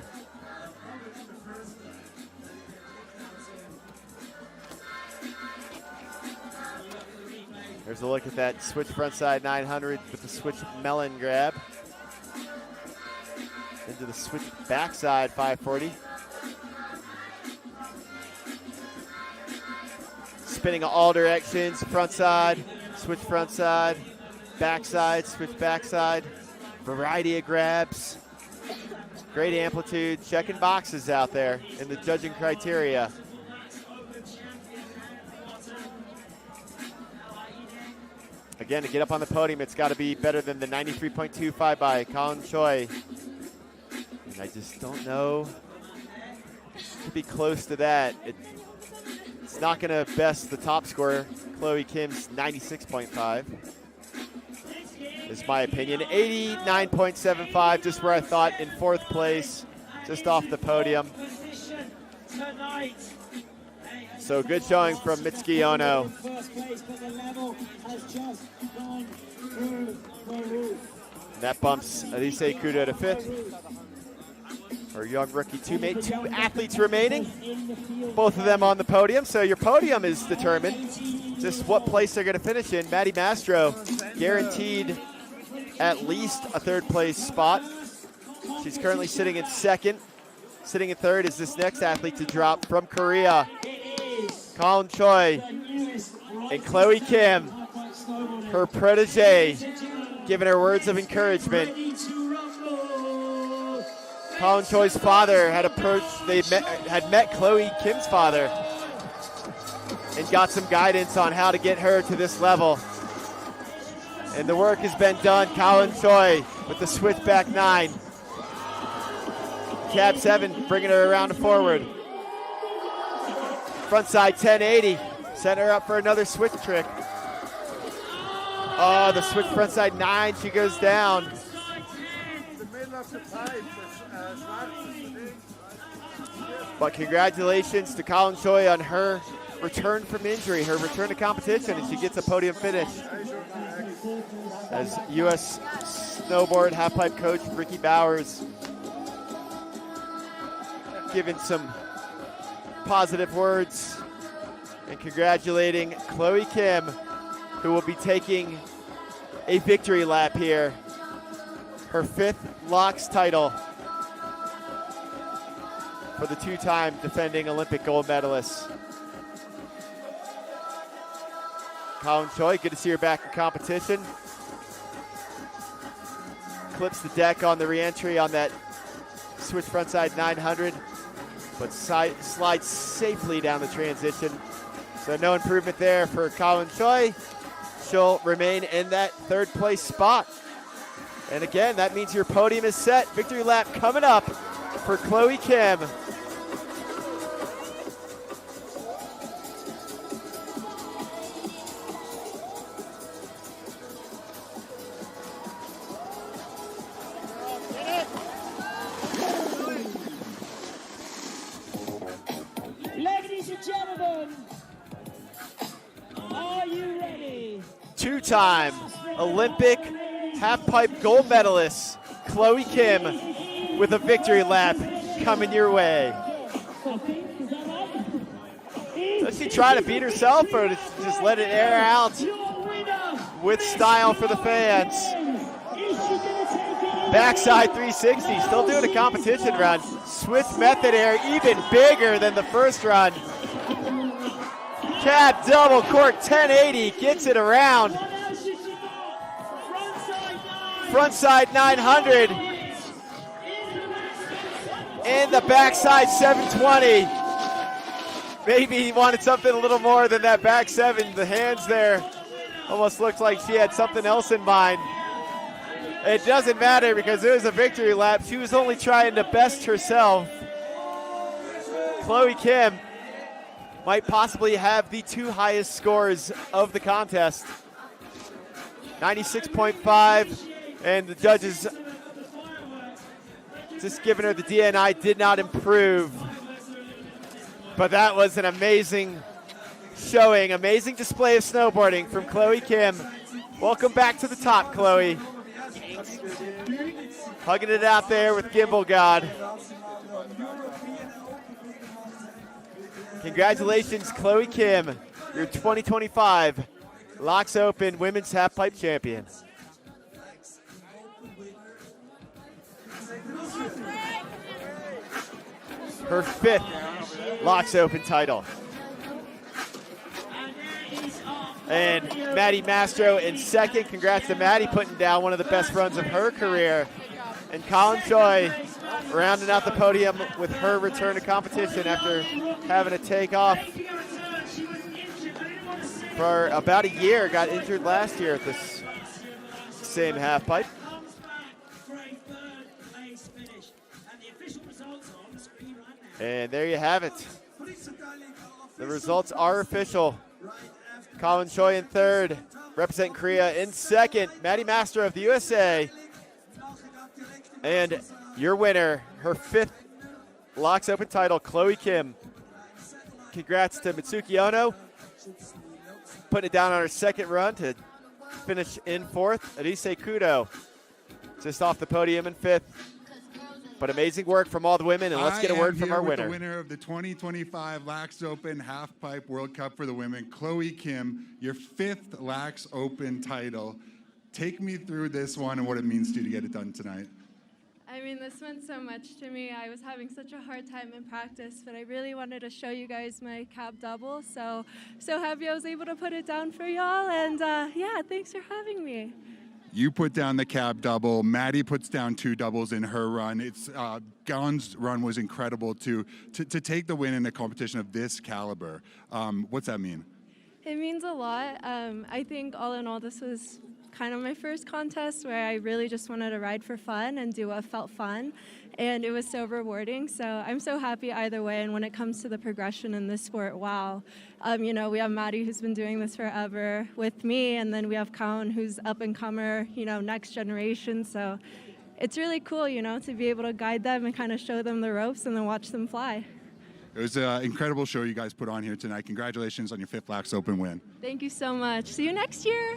B: There's a look at that switch frontside 900 with the switch melon grab. Into the switch backside 540. Spinning all directions, frontside, switch frontside, backside, switch backside. Variety of grabs. Great amplitude, checking boxes out there in the judging criteria. Again, to get up on the podium, it's got to be better than the 93.25 by Colin Choi. And I just don't know. To be close to that. It's not going to best the top scorer, Chloe Kim's 96.5. Is my opinion. 89.75, just where I thought, in 4th place, just off the podium. So good showing from Mitsuki Ono.
C: First place, but the level has just gone through the roof.
B: That bumps Elise Kudo to 5th. Her young rookie teammate. 2 athletes remaining. Both of them on the podium. So your podium is determined. Just what place they're going to finish in. Maddie Mastro guaranteed at least a 3rd place spot. She's currently sitting in 2nd. Sitting in 3rd is this next athlete to drop from Korea. Colin Choi and Chloe Kim, her protege, giving her words of encouragement. Colin Choi's father had met Chloe Kim's father and got some guidance on how to get her to this level. And the work has been done. Colin Choi with the switchback 9. Cab 7 bringing her around and forward. Frontside 1080, set her up for another switch trick. Oh, the switch frontside 9, she goes down. But congratulations to Colin Choi on her return from injury, her return to competition, and she gets a podium finish. As U.S. Snowboard halfpipe coach Ricky Bowers giving some positive words and congratulating Chloe Kim, who will be taking a victory lap here. Her 5th LAAX title for the 2-time defending Olympic gold medalist. Colin Choi, good to see her back in competition. Clips the deck on the re-entry on that switch frontside 900. But slides safely down the transition. So no improvement there for Colin Choi. She'll remain in that 3rd place spot. And again, that means your podium is set. Victory lap coming up for Chloe Kim.
C: Ladies and gentlemen, are you ready?
B: 2-time Olympic halfpipe gold medalist Chloe Kim with a victory lap coming your way. Does she try to beat herself or does she just let it air out with style for the fans? Backside 360, still doing a competition run. Switch method air, even bigger than the first run. Cab double cork 1080, gets it around. Frontside 900. And the backside 720. Maybe he wanted something a little more than that back 7. The hands there almost looked like she had something else in mind. It doesn't matter because it was a victory lap. She was only trying to best herself. Chloe Kim might possibly have the 2 highest scores of the contest. 96.5, and the judges just giving her the DNI, did not improve. But that was an amazing showing, amazing display of snowboarding from Chloe Kim. Welcome back to the top, Chloe. Hugging it out there with Gimbal God. Congratulations, Chloe Kim, your 2025 LAAX Open Women's Halfpipe Champion. Her 5th LAAX Open title. And Maddie Mastro in 2nd. Congrats to Maddie, putting down one of the best runs of her career. And Colin Choi rounding out the podium with her return to competition after having to take off for about a year. Got injured last year at this same halfpipe. And there you have it. The results are official. Colin Choi in 3rd, representing Korea in 2nd. Maddie Mastro of the USA. And your winner, her 5th LAAX Open title, Chloe Kim. congrats to Mitsuki Ono, putting it down on her second run to finish in fourth. Arise Kudo just off the podium in fifth. But amazing work from all the women, and let's get a word from our winner.
H: The winner of the 2025 LAAX Open Halfpipe World Cup for the women, Chloe Kim, your 5th LAAX Open title. Take me through this one and what it means to you to get it done tonight.
I: I mean, this meant so much to me. I was having such a hard time in practice, but I really wanted to show you guys my cab double. So happy I was able to put it down for y'all, and yeah, thanks for having me.
H: You put down the cab double. Maddie puts down 2 doubles in her run. It's Gun's run was incredible to take the win in a competition of this caliber. What's that mean?
I: It means a lot. I think all in all, this was kind of my first contest where I really just wanted to ride for fun and do what felt fun. And it was so rewarding. So I'm so happy either way. And when it comes to the progression in this sport, wow. You know, we have Maddie, who's been doing this forever with me. And then we have Kaun, who's up and comer, you know, next generation. So it's really cool, you know, to be able to guide them and kind of show them the ropes and then watch them fly.
H: It was an incredible show you guys put on here tonight. Congratulations on your 5th LAAX Open win.
I: Thank you so much. See you next year.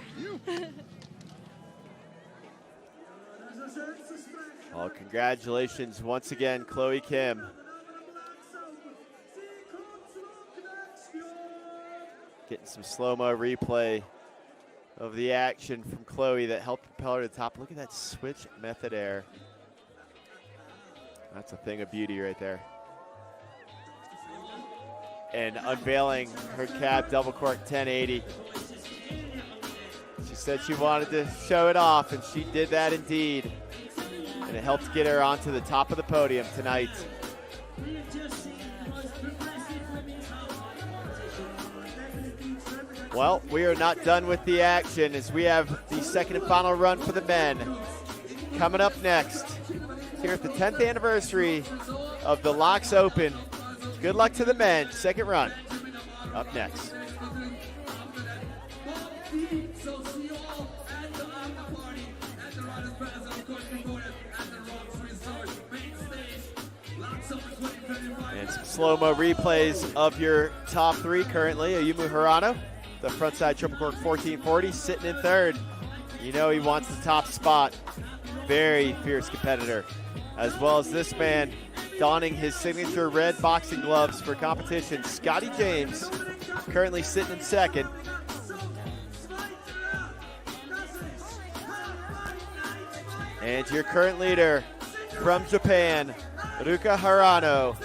B: Well, congratulations once again, Chloe Kim. Getting some slow-mo replay of the action from Chloe that helped propel her to the top. Look at that switch method air. That's a thing of beauty right there. And unveiling her cab double cork 1080. She said she wanted to show it off, and she did that indeed. And it helps get her onto the top of the podium tonight. Well, we are not done with the action as we have the second and final run for the men. Coming up next, here at the 10th anniversary of the LAAX Open. Good luck to the men. Second run up next. And some slow-mo replays of your top 3 currently. Ayumu Hirano, the frontside triple cork 1440, sitting in third. You know he wants the top spot. Very fierce competitor. As well as this man donning his signature red boxing gloves for competition, Scotty James, currently sitting in second. And your current leader from Japan, Ruka Hirano.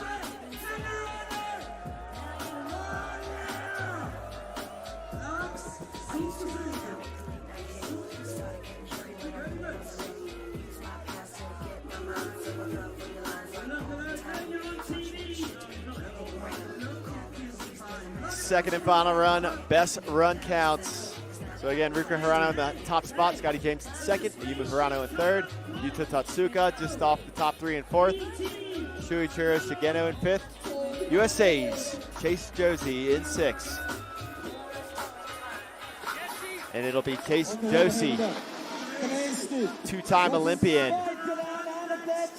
B: Second and final run, best run counts. So again, Ruka Hirano in the top spot, Scotty James in second, Ayumu Hirano in third, Yuta Tatsuka just off the top 3 in fourth, Shuichiro Shigeno in fifth, USA's Chase Josie in sixth. And it'll be Chase Josie, 2-time Olympian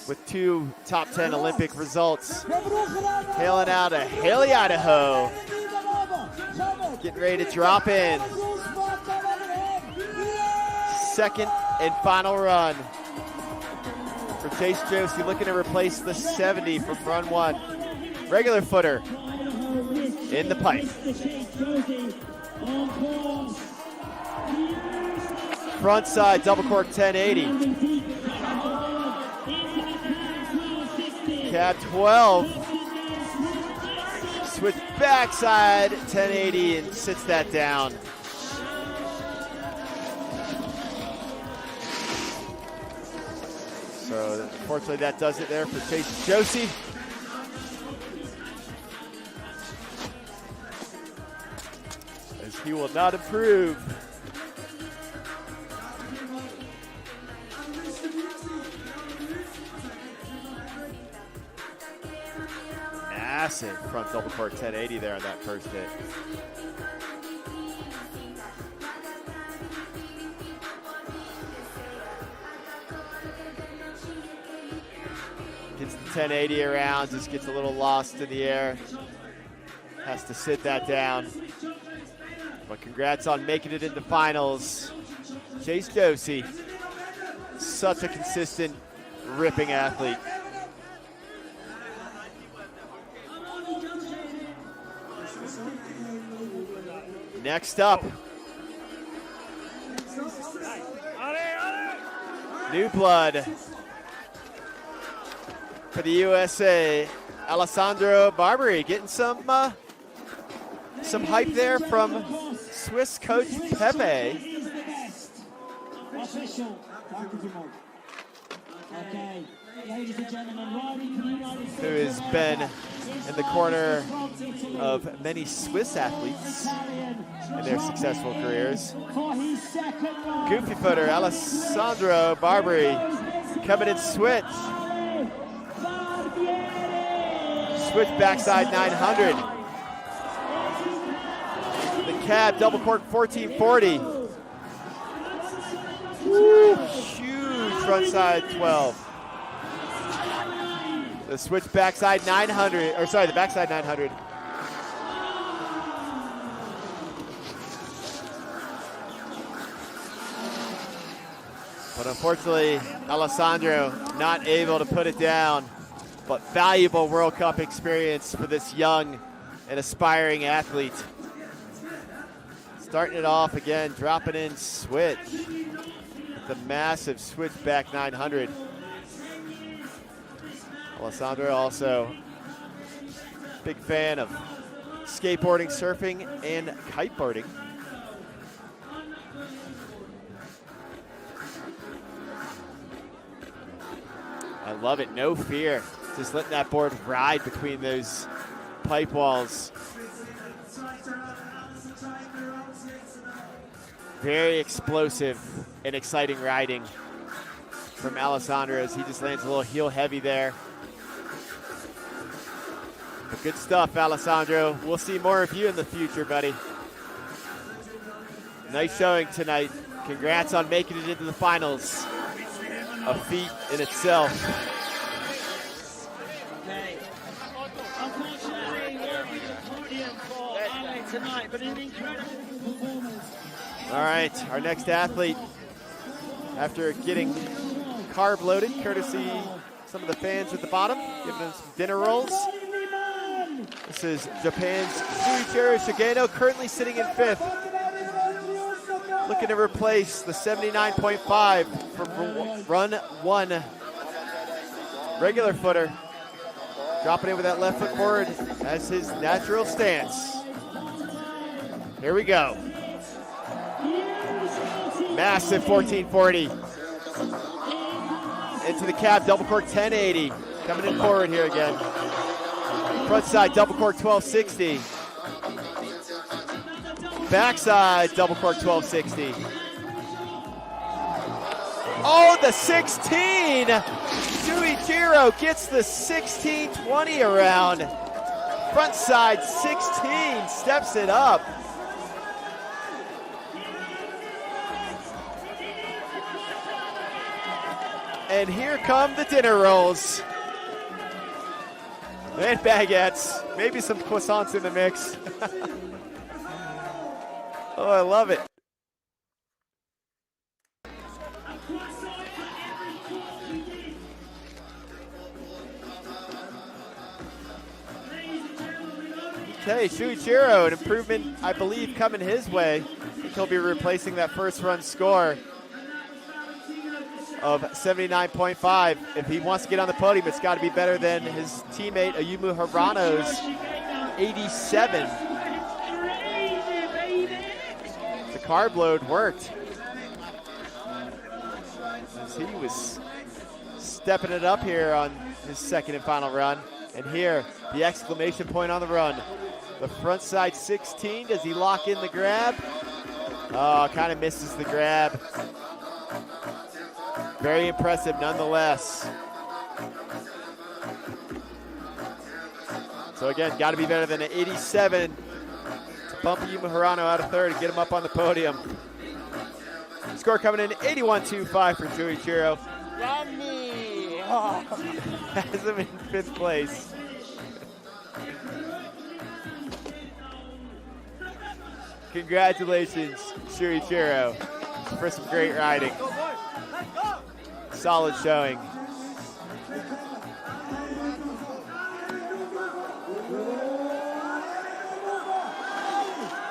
B: with 2 top 10 Olympic results, hailing out of Haley, Idaho. Getting ready to drop in. Second and final run for Chase Josie, looking to replace the 70 from run 1. Regular footer in the pipe. Front side double cork 1080. Cab 12. Switch backside 1080 and sits that down. So unfortunately that does it there for Chase Josie. As he will not improve. Massive front double cork 1080 there on that first hit. Gets the 1080 around, just gets a little lost in the air. has to sit that down. But congrats on making it into finals. Chase Josie, such a consistent, ripping athlete. Next up, new blood for the USA, Alessandro Barberi, getting some hype there from Swiss coach Pepe. Who has been in the corner of many Swiss athletes in their successful careers. Goofy footer Alessandro Barberi coming in switch. Switch backside 900. The cab double cork 1440. Woo, huge frontside 12. The switch backside 900, or sorry, the backside 900. But unfortunately, Alessandro not able to put it down. But valuable World Cup experience for this young and aspiring athlete. Starting it off again, dropping in switch. The massive switchback 900. Alessandro also big fan of skateboarding, surfing, and kiteboarding. I love it, no fear. Just letting that board ride between those pipe walls. Very explosive and exciting riding from Alessandro as he just lands a little heel heavy there. But good stuff, Alessandro. We'll see more of you in the future, buddy. Nice showing tonight. Congrats on making it into the finals. A feat in itself.
C: Okay. Unfortunately, we're with the podium for LA tonight, but an incredible performance.
B: All right, our next athlete, after getting carb loaded, courtesy some of the fans at the bottom, giving them some dinner rolls. This is Japan's Shuichiro Shigeno, currently sitting in 5th. Looking to replace the 79.5 from run 1. Regular footer. Dropping in with that left foot forward as his natural stance. Here we go. Massive 1440. Into the cab, double cork 1080. Coming in forward here again. Front side, double cork 1260. Backside, double cork 1260. Oh, the 16! Shuichiro gets the 1620 around. Front side 16, steps it up. And here come the dinner rolls. And baguettes. Maybe some croissants in the mix. Oh, I love it. Okay, Shuichiro, an improvement, I believe, coming his way. I think he'll be replacing that first run score of 79.5. If he wants to get on the podium, it's got to be better than his teammate Ayumu Hirano's 87. The carb load worked. As he was stepping it up here on his second and final run. And here, the exclamation point on the run. The front side 16, does he lock in the grab? Oh, kind of misses the grab. Very impressive nonetheless. So again, got to be better than an 87 to bump Ayumu Hirano out of third and get him up on the podium. Score coming in 81.25 for Shuichiro.
C: Rodney!
B: Has him in 5th place. Congratulations, Shuichiro, for some great riding. Solid showing.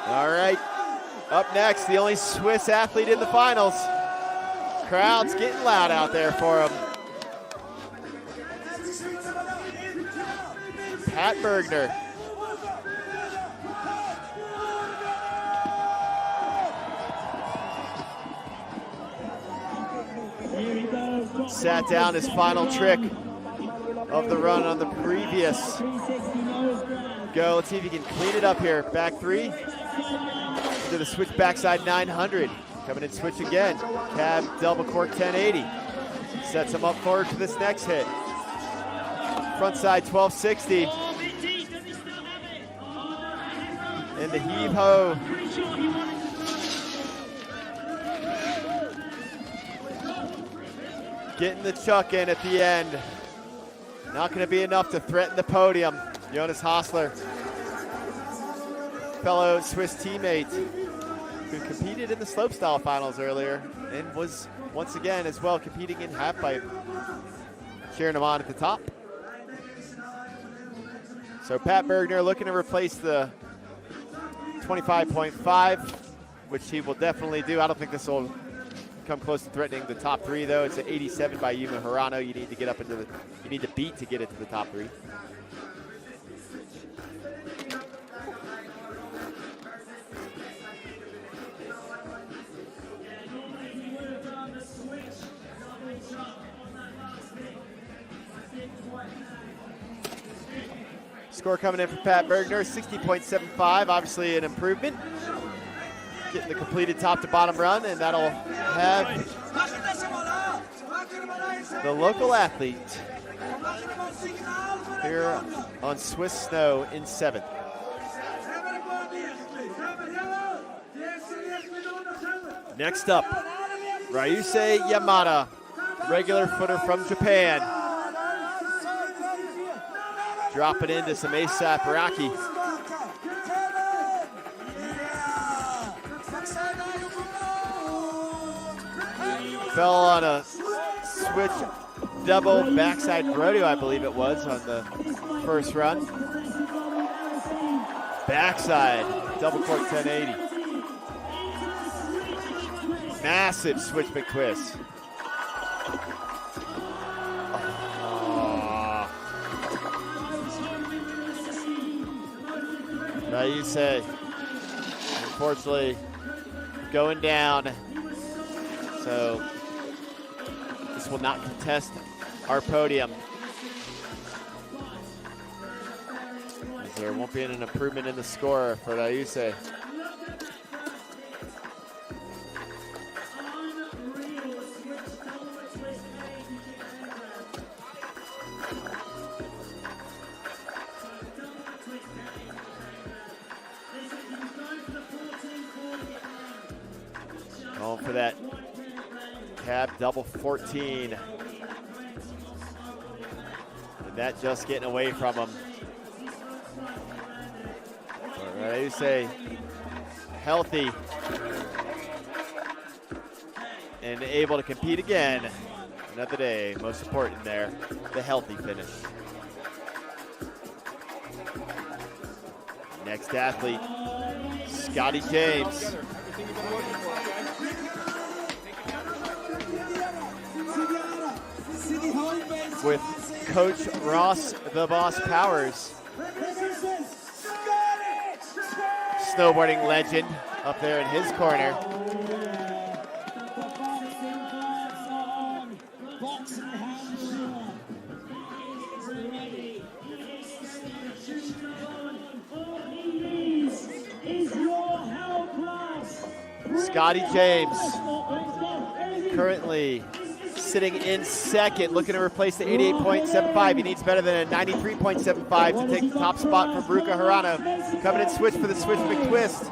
B: All right, up next, the only Swiss athlete in the finals. Crowd's getting loud out there for him. Pat Bergner. Sat down his final trick of the run on the previous go. Let's see if he can clean it up here. Back three to the switch backside 900. Coming in switch again. Cab double cork 1080. Sets him up forward for this next hit. Front side 1260. And the heave ho. Getting the chuck in at the end. Not going to be enough to threaten the podium. Jonas Hostler, fellow Swiss teammate, who competed in the slopestyle finals earlier and was once again as well competing in halfpipe. Cheering him on at the top. So Pat Bergner looking to replace the 25.5, which he will definitely do. I don't think this will come close to threatening the top three, though. It's an 87 by Yuma Hirano. You need to get up into the, you need to beat to get into the top three. Score coming in for Pat Bergner, 60.75, obviously an improvement. Getting the completed top to bottom run, and that'll have the local athlete here on Swiss snow in 7th. Next up, Ryusei Yamada, regular footer from Japan. Dropping into some ASAP Raki. Fell on a switch double backside rodeo, I believe it was, on the first run. Backside double cork 1080. Massive switch McTwist. Ryusei, unfortunately, going down. So this will not contest our podium. There won't be an improvement in the score for Ryusei. Going for that cab double 14. And that just getting away from him. Ryusei healthy and able to compete again. Another day, most important there, the healthy finish. Next athlete, Scotty James. With Coach Ross the Boss Powers, snowboarding legend, up there in his corner. Scotty James, currently sitting in second, looking to replace the 88.75. He needs better than a 93.75 to take the top spot from Ruka Hirano. Coming in switch for the switch McTwist.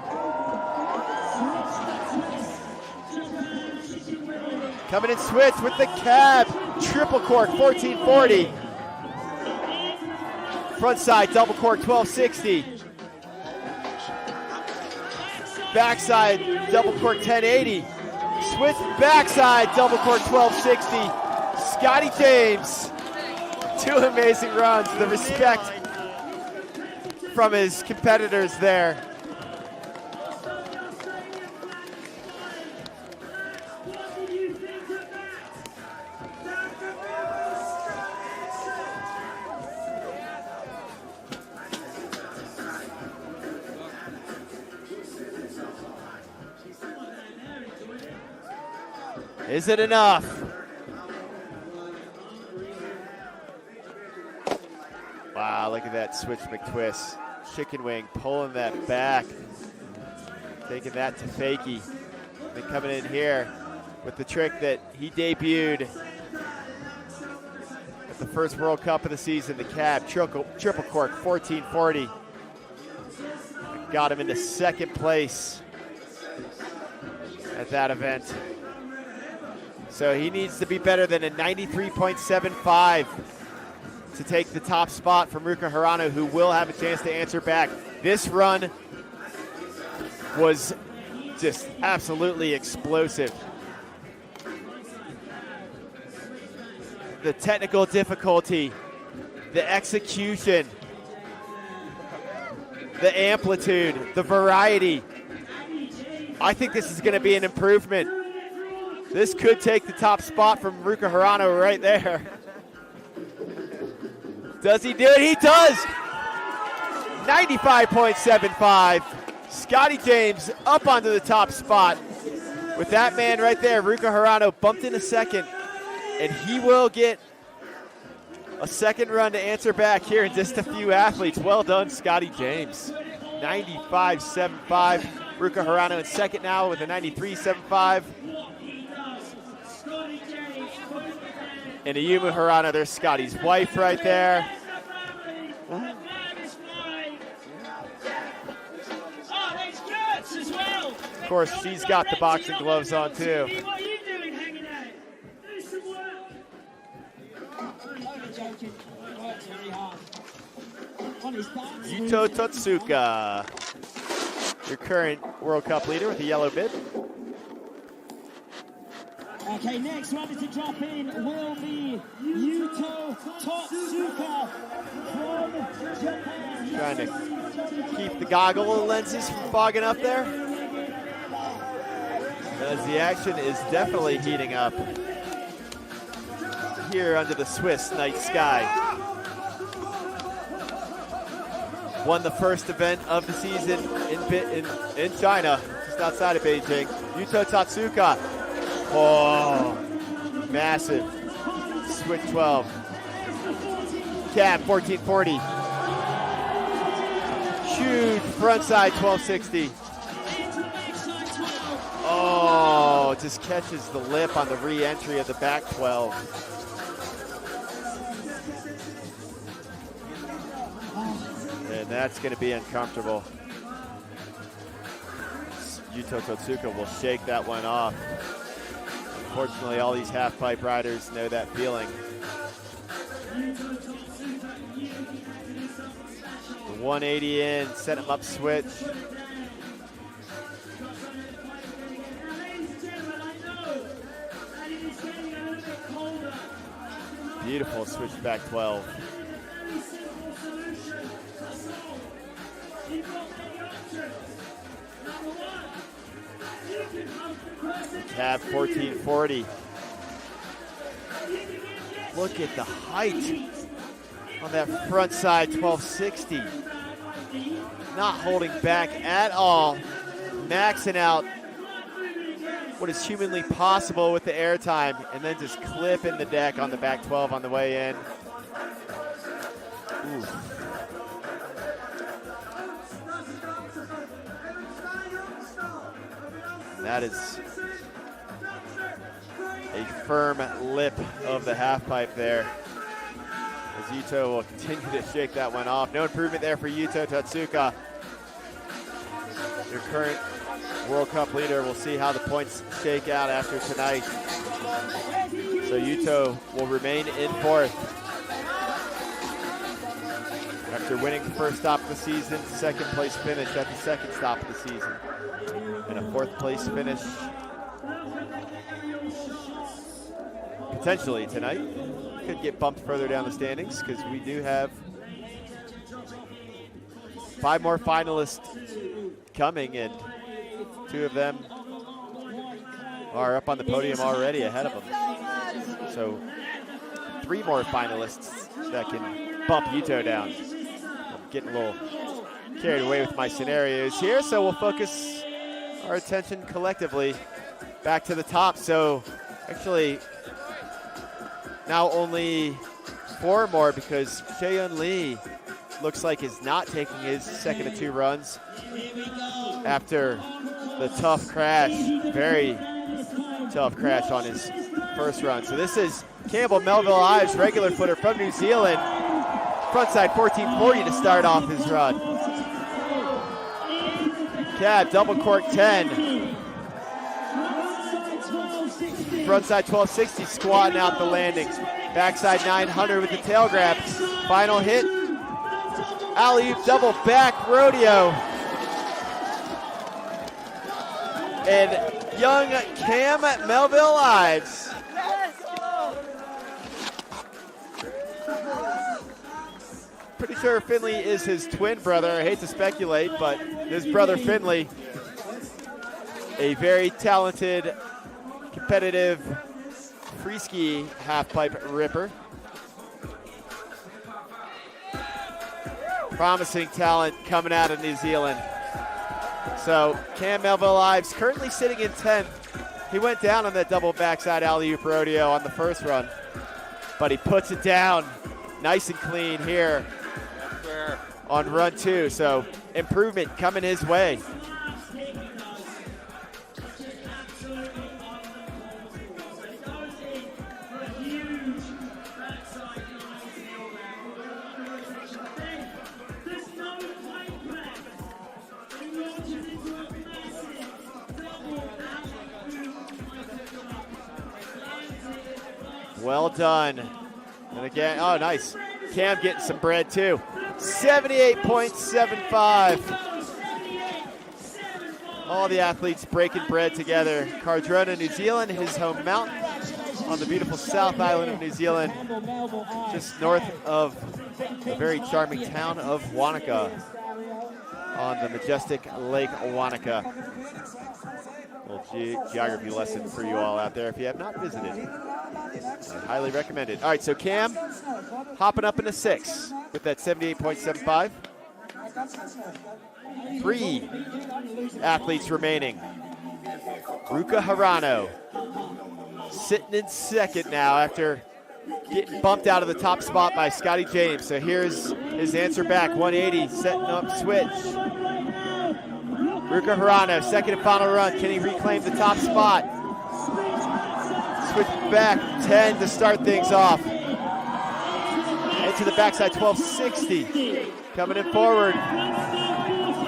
B: Coming in switch with the cab, triple cork 1440. Front side double cork 1260. backside double cork 1080. Switch backside double cork 1260. Scotty James, 2 amazing runs. The respect from his competitors there. Is it enough? Wow, look at that switch McTwist. Chicken wing pulling that back. Taking that to fakie. And coming in here with the trick that he debuted at the first World Cup of the season, the cab, triple cork, 1440. Got him into second place at that event. So he needs to be better than a 93.75 to take the top spot from Ruka Hirano, who will have a chance to answer back. This run was just absolutely explosive. The technical difficulty, the execution, the amplitude, the variety. I think this is going to be an improvement. This could take the top spot from Ruka Hirano right there. Does he do it? He does! 95.75. Scotty James up onto the top spot. With that man right there, Ruka Hirano bumped in a second, and he will get a second run to answer back here in just a few athletes. Well done, Scotty James. 95.75. Ruka Hirano in second now with a 93.75. And Ayumu Hirano, there's Scotty's wife right there. Of course, she's got the boxing gloves on too. Yuto Totsuka, your current World Cup leader with the yellow bib.
C: Okay, next one to drop in will be Yuto Totsuka from Japan.
B: Trying to keep the goggle lenses from fogging up there, as the action is definitely heating up here under the Swiss night sky. Won the first event of the season in China, just outside of Beijing. Yuto Totsuka. Oh, massive. Switch 12. Cab 1440. Huge frontside 1260. Oh, just catches the lip on the re-entry of the back 12. And that's going to be uncomfortable. Yuto Totsuka will shake that one off. Unfortunately, all these half-pipe riders know that feeling. The 180 in, set him up switch. Beautiful switch back 12. Cab 1440. Look at the height on that front side 1260. Not holding back at all. Maxing out what is humanly possible with the airtime, and then just clipping the deck on the back 12 on the way in. Ooh. That is a firm lip of the half pipe there, as Yuto will continue to shake that one off. No improvement there for Yuto Totsuka, your current World Cup leader. We'll see how the points shake out after tonight. So Yuto will remain in fourth. After winning the first stop of the season, second place finish at the second stop of the season, and a fourth place finish potentially tonight. Could get bumped further down the standings because we do have 5 more finalists coming, and 2 of them are up on the podium already ahead of them. So 3 more finalists that can bump Yuto down. I'm getting a little carried away with my scenarios here, so we'll focus our attention collectively back to the top. So actually now only 4 more, because Chaeyoung Lee looks like is not taking his second of 2 runs after the tough crash, very tough crash on his first run. So this is Campbell Melville Ives, regular footer from New Zealand, frontside 1440 to start off his run. Cab, double cork 10. Frontside 1260, squatting out the landing. Backside 900 with the tail grab. Final hit, alley-oop double back rodeo. And young Cam Melville Ives pretty sure Finley is his twin brother. I hate to speculate, but his brother Finley, a very talented, competitive free ski half-pipe ripper. Promising talent coming out of New Zealand. So Cam Melville Ives currently sitting in 10th. He went down on that double backside alley-oop rodeo on the first run, but he puts it down nice and clean here on run 2. So improvement coming his way. Well done. And again, oh, nice. Cam getting some bread too. 78.75. All the athletes breaking bread together. Cardrona, New Zealand, his home mountain on the beautiful South Island of New Zealand, just north of the very charming town of Wanaka on the majestic Lake Wanaka. A little geography lesson for you all out there if you have not visited. I highly recommend it. All right, so Cam hopping up into 6 with that 78.75. 3 athletes remaining. Ruka Harano sitting in second now after getting bumped out of the top spot by Scotty James. So here's his answer back, 180, setting up switch. Ruka Harano, second and final run. Can he reclaim the top spot? Switch back 10 to start things off. Into the backside 1260. Coming in forward.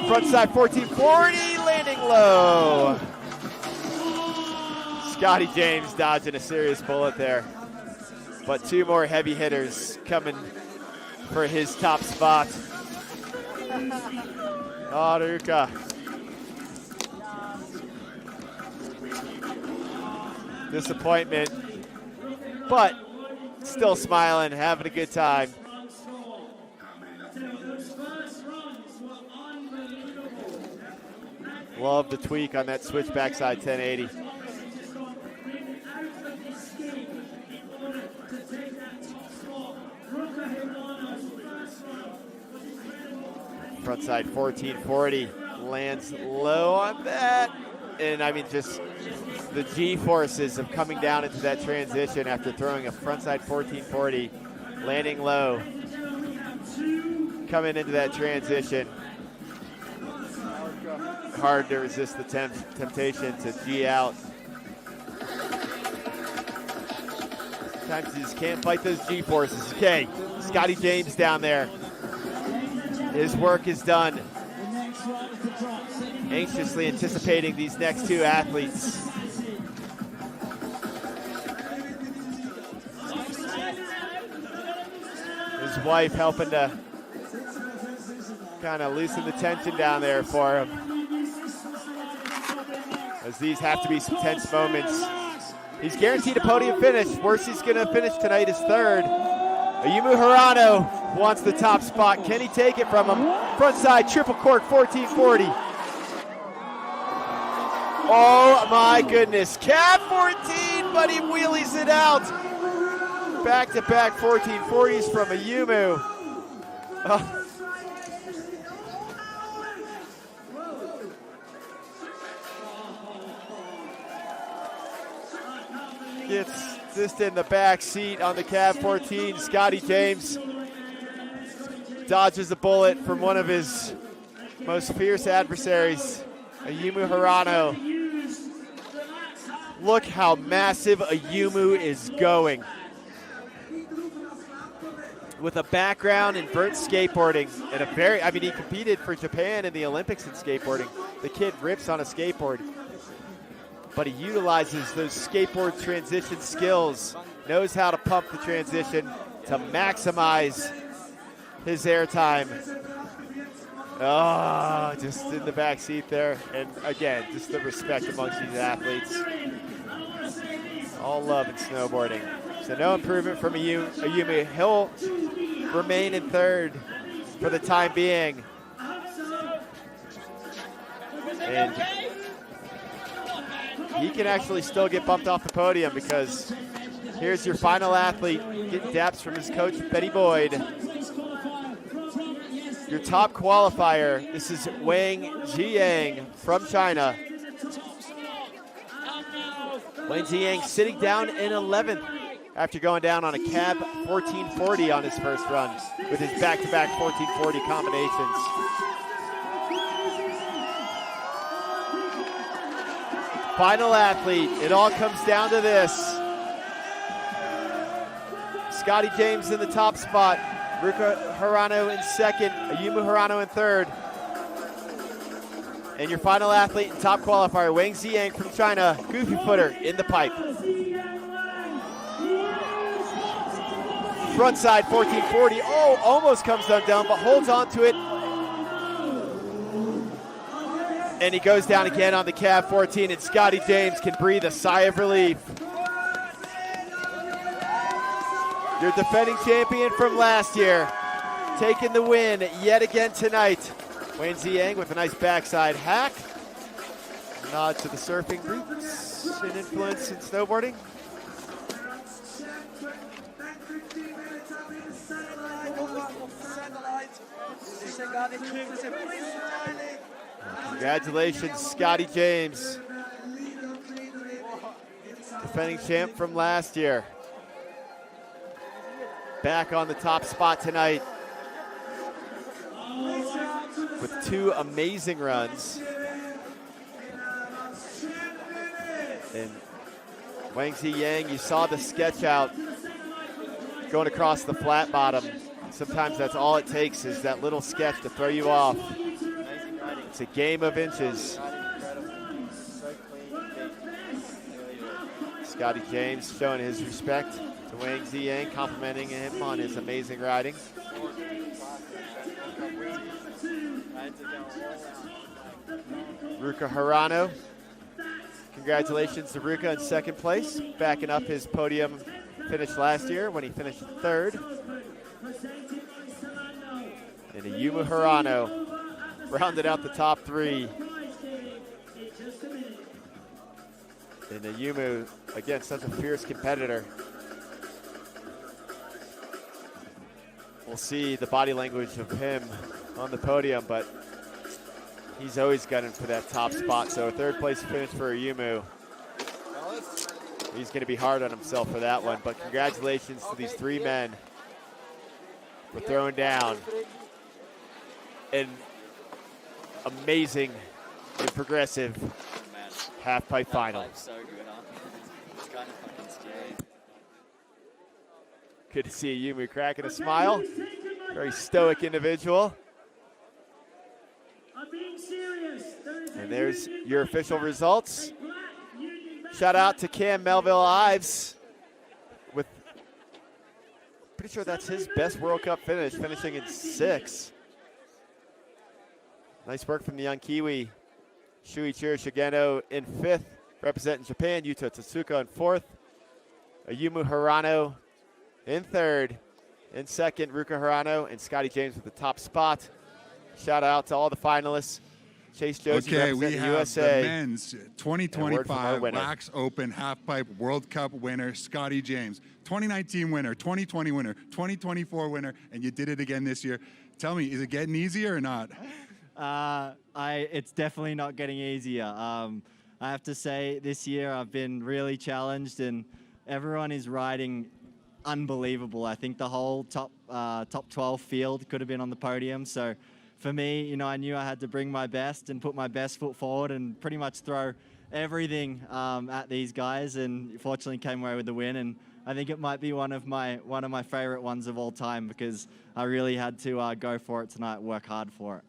B: Frontside 1440, landing low. Scotty James dodging a serious bullet there. But 2 more heavy hitters coming for his top spot. Oh, Ruka. Disappointment, but still smiling, having a good time. Love the tweak on that switch backside 1080. Frontside 1440 lands low on that, and I mean just the G-forces of coming down into that transition after throwing a frontside 1440, landing low, coming into that transition. Hard to resist the temptation to G out. Sometimes you just can't fight those G-forces. Okay, Scotty James down there. His work is done. Anxiously anticipating these next 2 athletes. His wife helping to kind of loosen the tension down there for him, as these have to be some tense moments. He's guaranteed a podium finish. Worst he's going to finish tonight is third. Ayumu Hirano wants the top spot. Can he take it from him? Frontside triple cork 1440. Oh my goodness. Cab 14, but he wheelies it out. Back-to-back 1440s from Ayumu. Gets just in the back seat on the cab 14. Scotty James dodges a bullet from one of his most fierce adversaries, Ayumu Hirano. Look how massive Ayumu is going. With a background in vert skateboarding and he competed for Japan in the Olympics in skateboarding. The kid rips on a skateboard, but he utilizes those skateboard transition skills, knows how to pump the transition to maximize his airtime. Oh, just in the back seat there. And again, just the respect amongst these athletes. All love in snowboarding. So no improvement from Ayumu. He'll remain in third for the time being. And he can actually still get bumped off the podium, because here's your final athlete getting daps from his coach, Betty Boyd. Your top qualifier, this is Wang Ziyang from China. Wang Ziyang sitting down in 11th after going down on a cab 1440 on his first run with his back-to-back 1440 combinations. Final athlete, it all comes down to this. Scotty James in the top spot, Ruka Hirano in second, Ayumu Hirano in third. And your final athlete and top qualifier, Wang Ziyang from China, goofy footer in the pipe. Frontside 1440, oh, almost comes undone, but holds on to it. And he goes down again on the cab 14, and Scotty James can breathe a sigh of relief. Your defending champion from last year, taking the win yet again tonight. Wang Ziyang with a nice backside hack. Nod to the surfing roots and influence in snowboarding. Congratulations, Scotty James. Defending champ from last year. Back on the top spot tonight with two amazing runs. And Wang Ziyang, you saw the sketch out going across the flat bottom. Sometimes that's all it takes, is that little sketch to throw you off. It's a game of inches. Scotty James showing his respect to Wang Ziyang, complimenting him on his amazing riding. Ruka Hirano. Congratulations to Ruka in second place, backing up his podium finish last year when he finished third. And Ayumu Hirano rounded out the top three. And Ayumu, again, such a fierce competitor. We'll see the body language of him on the podium, but he's always gunning for that top spot. So a third place finish for Ayumu. He's going to be hard on himself for that one, but congratulations to these three men for throwing down an amazing and progressive half-pipe final.
J: So good, huh? It's kind of fucking scary.
B: Good to see Ayumu cracking a smile. Very stoic individual. And there's your official results. Shout out to Cam Melville Ives with, pretty sure that's his best World Cup finish, finishing in 6th. Nice work from the young Kiwi. Shuichiro Shigeno in 5th, representing Japan. Yuto Tsuka in 4th. Ayumu Hirano in 3rd. In 2nd, Ruka Hirano and Scotty James with the top spot. Shout out to all the finalists. Chase Josie representing
H: we have
B: USA.
H: the men's 2025 LAAX Open Halfpipe World Cup winner, Scotty James. 2019 winner, 2020 winner, 2024 winner, and you did it again this year. Tell me, is it getting easier or not?
J: It's definitely not getting easier. I have to say, this year I've been really challenged, and everyone is riding unbelievable. I think the whole top 12 field could have been on the podium. So for me, you know, I knew I had to bring my best and put my best foot forward and pretty much throw everything at these guys, and fortunately came away with the win. And I think it might be one of my favorite ones of all time, because I really had to go for it tonight, work hard for it.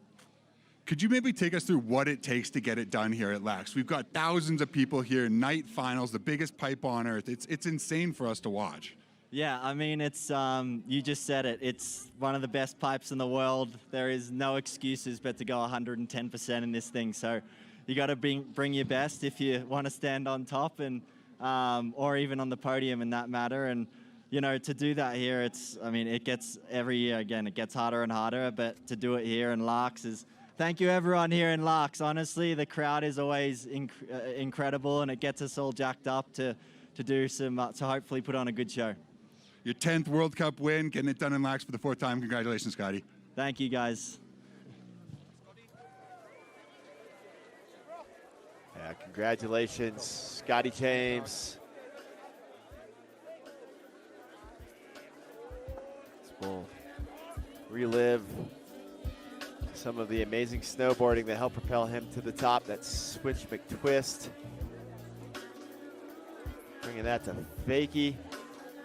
H: Could you maybe take us through what it takes to get it done here at LAAX? We've got thousands of people here, night finals, the biggest pipe on earth. It's insane for us to watch.
J: Yeah, I mean, it's you just said it. It's one of the best pipes in the world. There is no excuses but to go 110% in this thing. So you got to bring your best if you want to stand on top, and or even on the podium in that matter. And you know, to do that here, it gets every year again. It gets harder and harder. But to do it here in LAAX is. Thank you, everyone here in LAAX. Honestly, the crowd is always incredible, and it gets us all jacked up to do some to hopefully put on a good show.
H: Your 10th World Cup win, getting it done in LAAX for the 4th time. Congratulations, Scotty.
J: Thank you, guys.
B: Yeah, congratulations, Scotty James. We'll relive some of the amazing snowboarding that helped propel him to the top. That switch McTwist. Bringing that to fakie.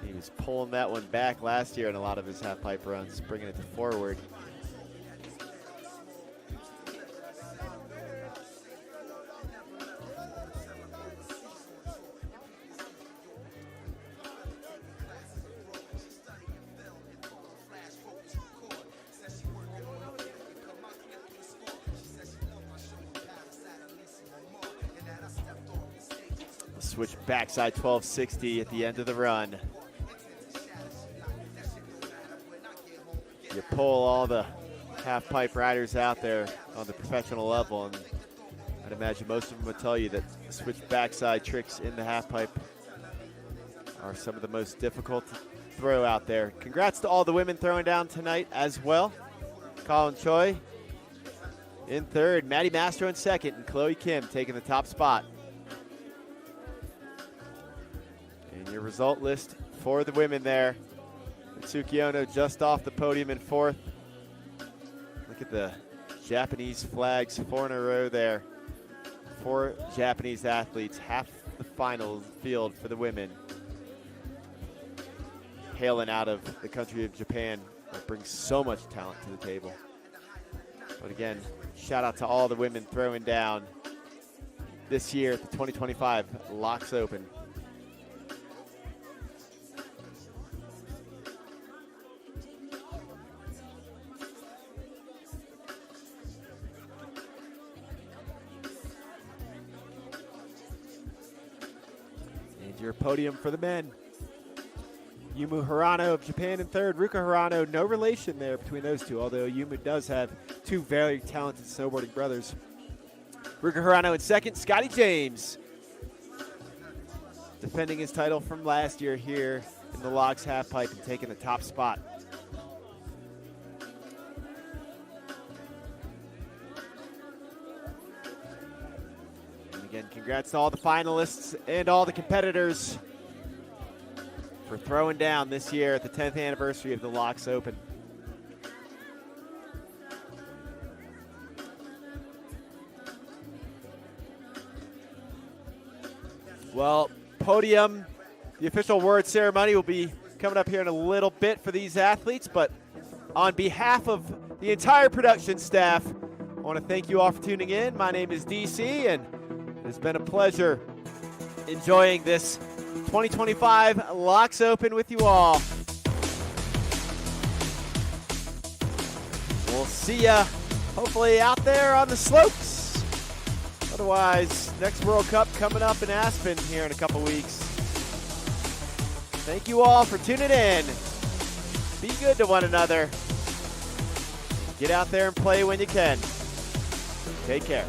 B: He was pulling that one back last year in a lot of his half pipe runs, bringing it to forward. Switch backside 1260 at the end of the run. You pull all the half pipe riders out there on the professional level, and I'd imagine most of them would tell you that the switch backside tricks in the half pipe are some of the most difficult to throw out there. Congrats to all the women throwing down tonight as well. Colin Choi in 3rd, Maddie Mastro in 2nd, and Chloe Kim taking the top spot. Your result list for the women there. Mitsuki Ono just off the podium in 4th. Look at the Japanese flags, 4 in a row there. 4 Japanese athletes, half the final field for the women. Hailing out of the country of Japan. That brings so much talent to the table. But again, shout out to all the women throwing down this year at the 2025 LAAX Open. Your podium for the men. Yumu Hirano of Japan in 3rd. Ruka Hirano, no relation there between those two, although Yumu does have 2 very talented snowboarding brothers. Ruka Hirano in 2nd. Scotty James defending his title from last year here in the LAAX halfpipe and taking the top spot. Again, congrats to all the finalists and all the competitors for throwing down this year at the 10th anniversary of the LAAX Open. Well, podium, the official award ceremony will be coming up here in a little bit for these athletes, but on behalf of the entire production staff, I want to thank you all for tuning in. My name is DC, and it's been a pleasure enjoying this 2025 LAAX Open with you all. We'll see ya hopefully out there on the slopes. Otherwise, next World Cup coming up in Aspen here in a couple weeks. Thank you all for tuning in. Be good to one another. Get out there and play when you can. Take care.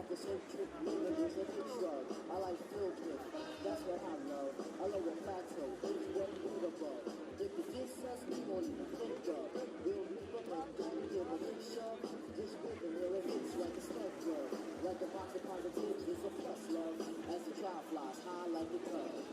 C: like a shake trick, moving with a big shrug. I like full kick, that's what I love. I love a plateau, baby, what you need above. If it gets us, we won't even think of. We'll be looking, don't give a big shove. Just moving where it hits like a stunt glove. Like a box upon the tip is a plus love. As the crowd flies high like a dove.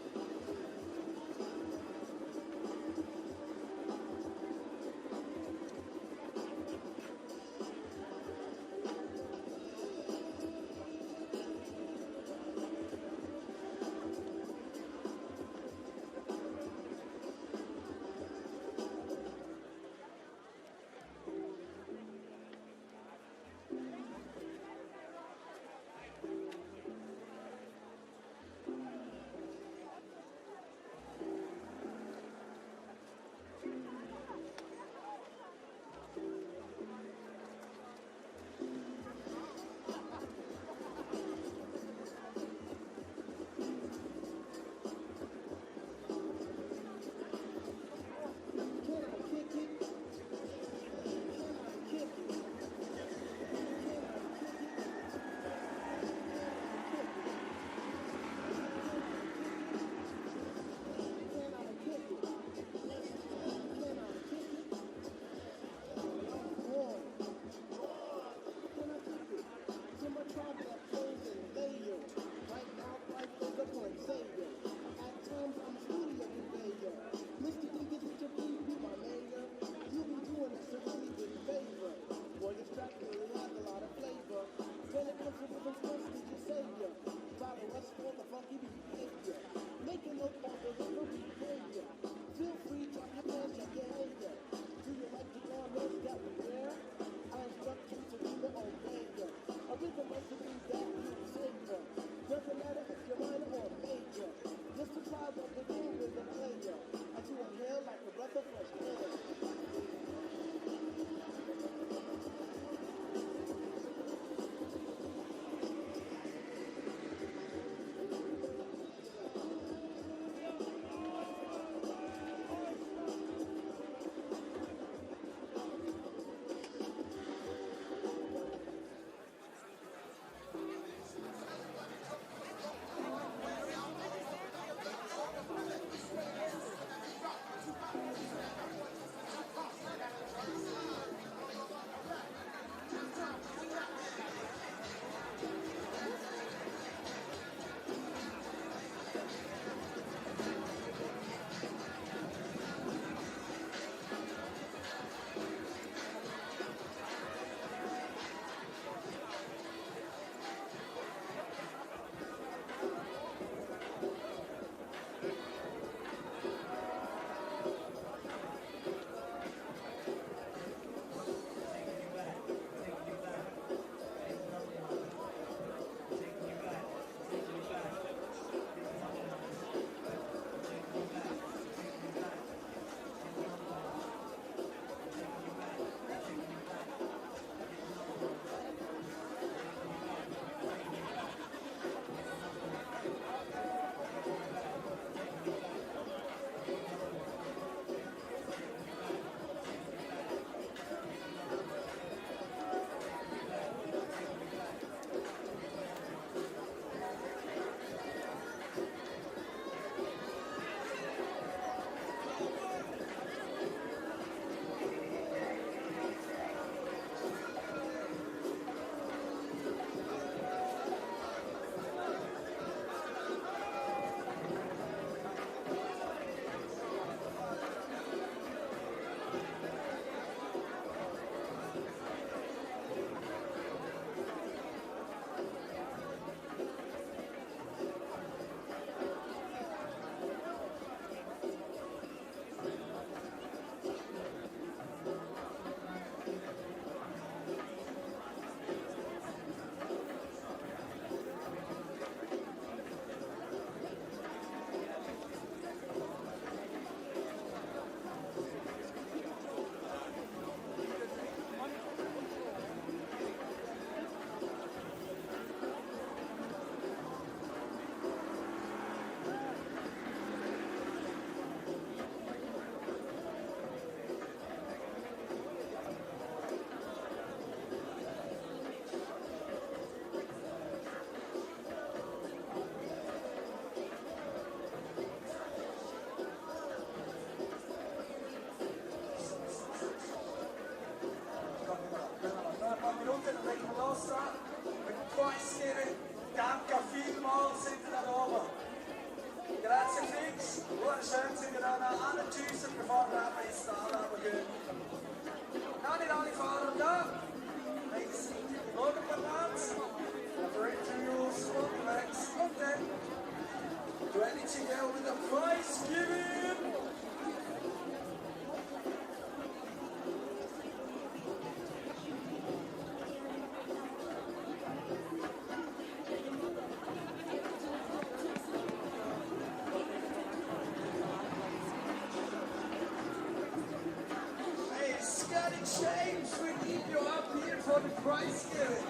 A: prize giving.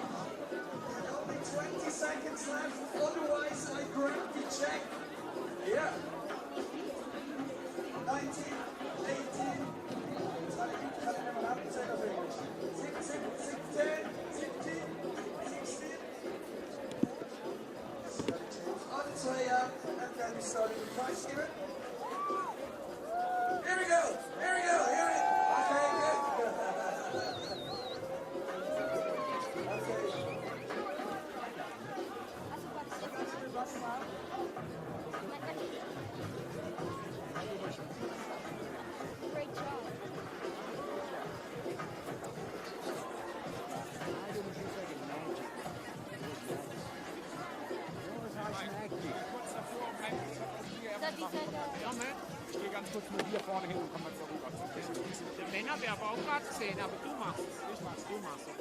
A: Only 20 seconds left, otherwise I grab the check. Yeah. 19, 18, 10, 15, 16. On its way up, and then we start the prize giving. Here we go, here we go, here we go. Okay, good.
G: Great job.
K: Ich gehe ganz kurz nur hier vorne hin und komme mal so rüber. Der Männer wäre aber auch gerade 10, aber du machst es. Ich mach's, du machst es.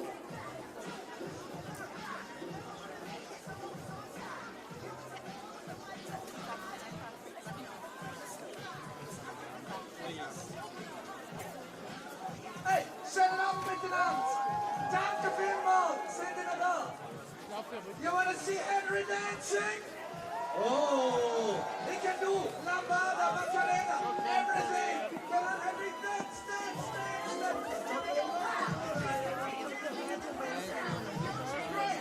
A: Hey, schön ab miteinander. Danke vielmals. Seid ihr noch da? You want to see Henry dancing? Oh, he can do lambada, macarena, everything. Come on, Henry, dance, dance, dance, dance. Great,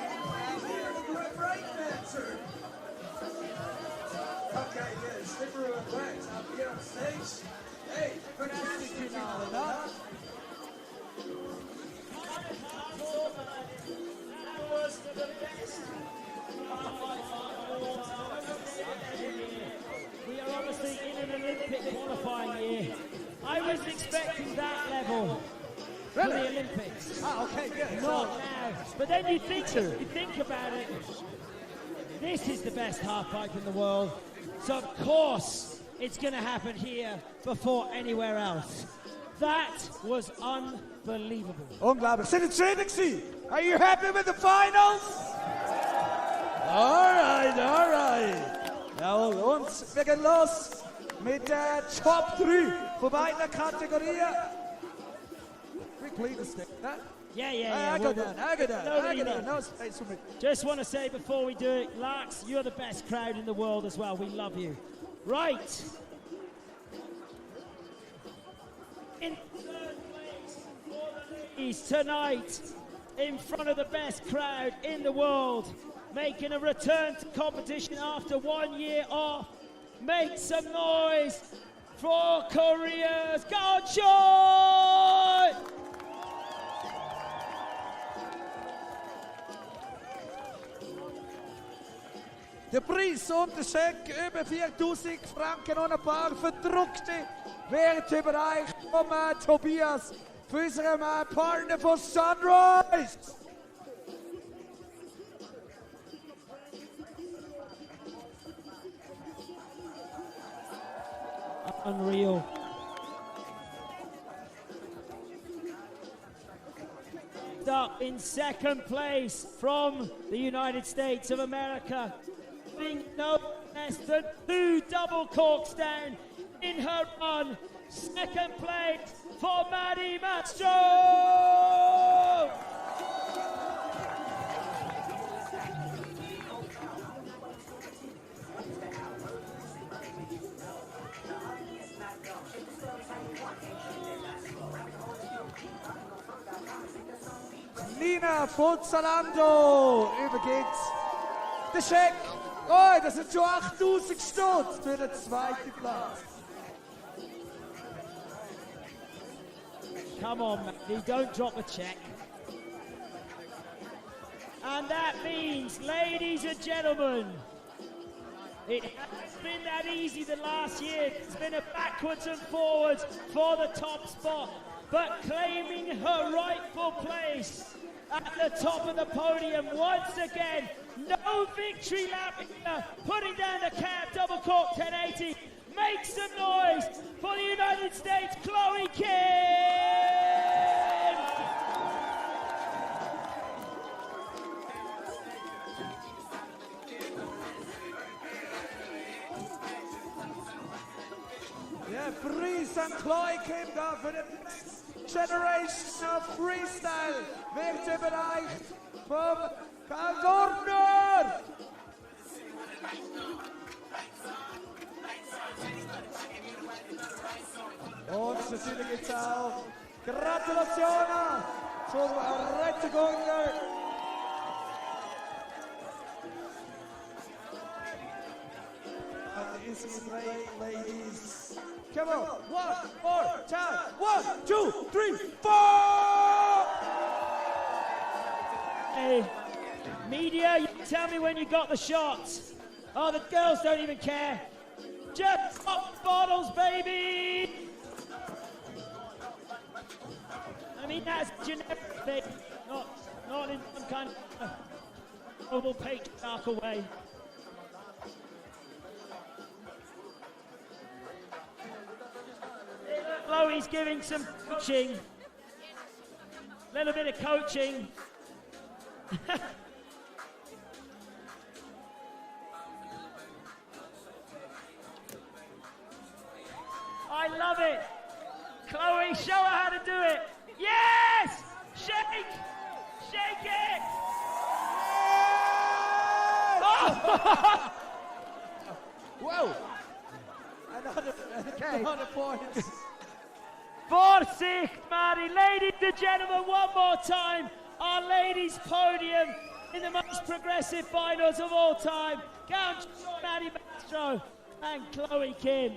A: you're a great dancer. Okay, yeah, Slippery and Wax up here on stage. Hey, fantastic now.
C: We are obviously in an Olympic qualifying year. I was expecting that level for the Olympics.
A: Ah, okay, good.
C: Not now. But then you think about it. This is the best halfpipe in the world. So of course it's going to happen here before anywhere else. That was unbelievable.
A: Unglaublich. Sind ihr zufrieden gewesen? Are you happy with the finals? Alright, alright. Jawohl, und wir gehen los mit der Top 3 von beiden Kategorien. Quick lead the stick.
C: Yeah.
A: I go down. No space for me.
C: Just want to say before we do it, LAAX, you're the best crowd in the world as well. We love you. Right. In third place for the ladies tonight, in front of the best crowd in the world, making a return to competition after 1 year off. Make some noise for Korea's Gaochoi!
A: Der Preis und der Scheck über 4.000 Franken und ein paar Verdruckte wird überreicht vom Tobias für unseren Partner von Sunrise.
C: Unreal. Up in second place from the United States of America, having no less than 2 double corks down in her run. Second place for Maddie Mastro!
A: Nina von Zalando übergeht der Scheck. Oh, das sind schon 8.000 Stutz für den zweiten Platz.
C: Come on, Maddie, don't drop the check. And that means, ladies and gentlemen, it hasn't been that easy the last year. It's been a backwards and forwards for the top spot, but claiming her rightful place at the top of the podium once again. No victory lap here, putting down the cab, double cork 1080. Make some noise for the United States, Chloe Kim!
A: Ja, Preis an Chloe Kim da für den generation of freestyle wird erreicht vom contender. Und natürlich gibt es auch Gratulationen zur Rettung. And this is great, ladies. Come on, 1 more time. 1, 2, 3, 4.
C: Hey, media, you tell me when you got the shots. Oh, the girls don't even care. Just pop bottles, baby. I mean, that's generic thing, not in some kind of global patriarchal way. Chloe's giving some coaching. A little bit of coaching. I love it. Chloe, show her how to do it. Yes! Shake! Shake it! Oh!
A: Whoa! Another point.
C: Vorsicht, Maddie. Ladies and gentlemen, one more time. Our ladies' podium in the most progressive finals of all time. Count Maddie Mastro and Chloe Kim.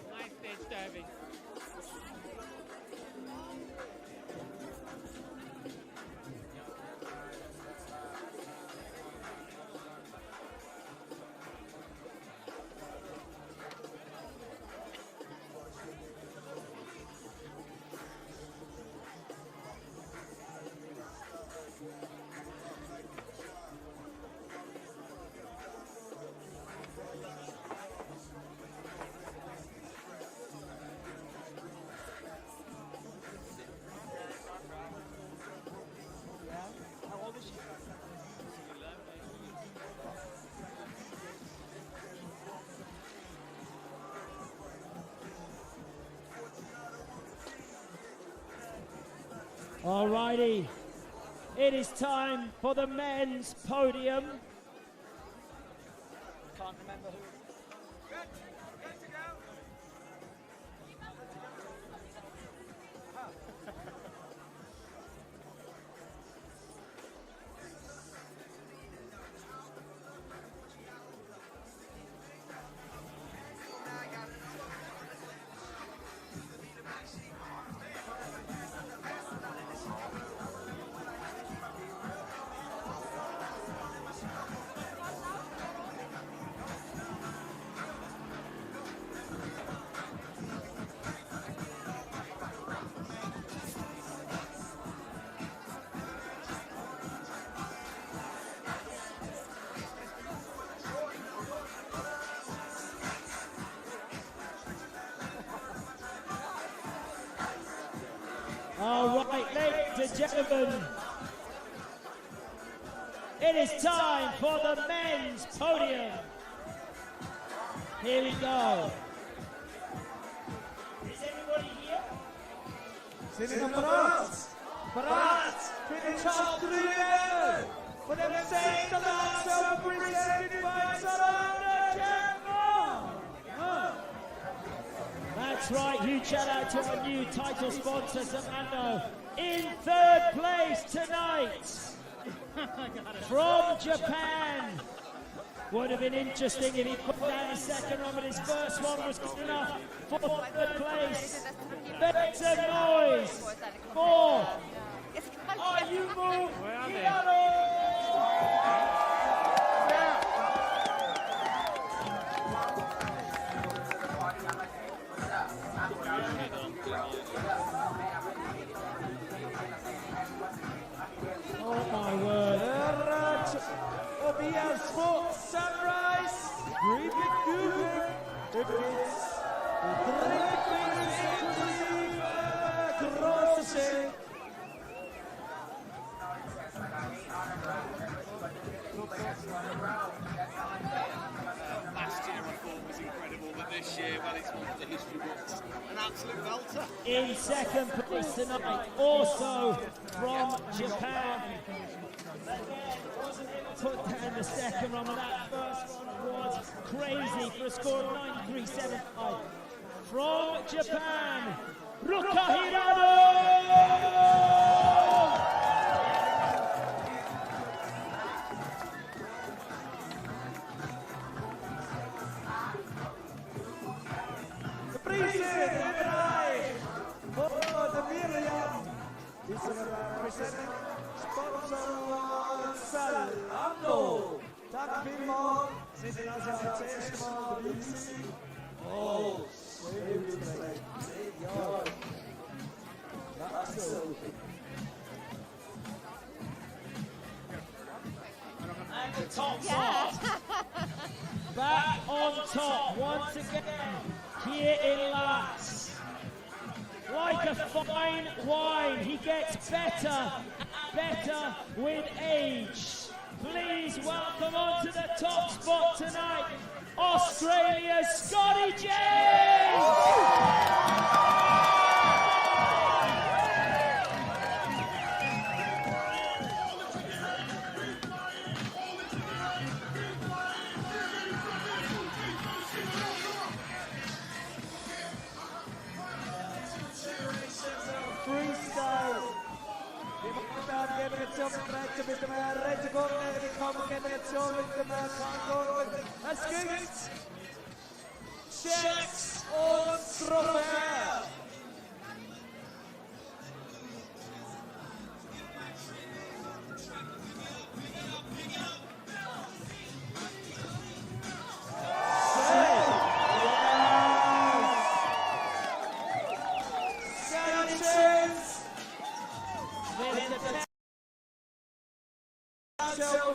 K: Nice stage diving.
C: Alrighty, it is time for the men's podium. Can't remember who. All right, ladies and gentlemen, it is time for the men's podium. Here we go. Is everybody here?
A: Sind wir noch bereit? Bereit für den Schaufentrüber von dem 6. Langsam presented by
C: That's right, huge shout out to our new title sponsor, Zalando. In third place tonight, from Japan. Would have been interesting if he put down his second one, but his first one was good enough for third place. Make some noise for Ayumu Hirano! Oh my word.
A: Obias Sports Sunrise. Great Last year I thought was incredible, but this year, well, it's one for the history books. An absolute belter.
C: In second place tonight, also from Japan. Put down the second run, and that first one was crazy for a score of 93.75. From Japan, Ruka Hirano!
A: Presenting sponsor Ando. Dank vielmals. Sie sind also das erste Mal dabei gewesen. Oh, sehr gut gezeigt. 10 Jahre.
C: And the top's off. Back on top once again here in LAAX. Like a fine wine, he gets better and better with age. Please welcome onto the top spot tonight, Australia's Scotty James!
A: Freestyle. Die Mannschaft geben jetzt auf den Rechten mit dem rechten Corner. Die Kombination mit dem Kangon. Es gibt Checks und Trophäe.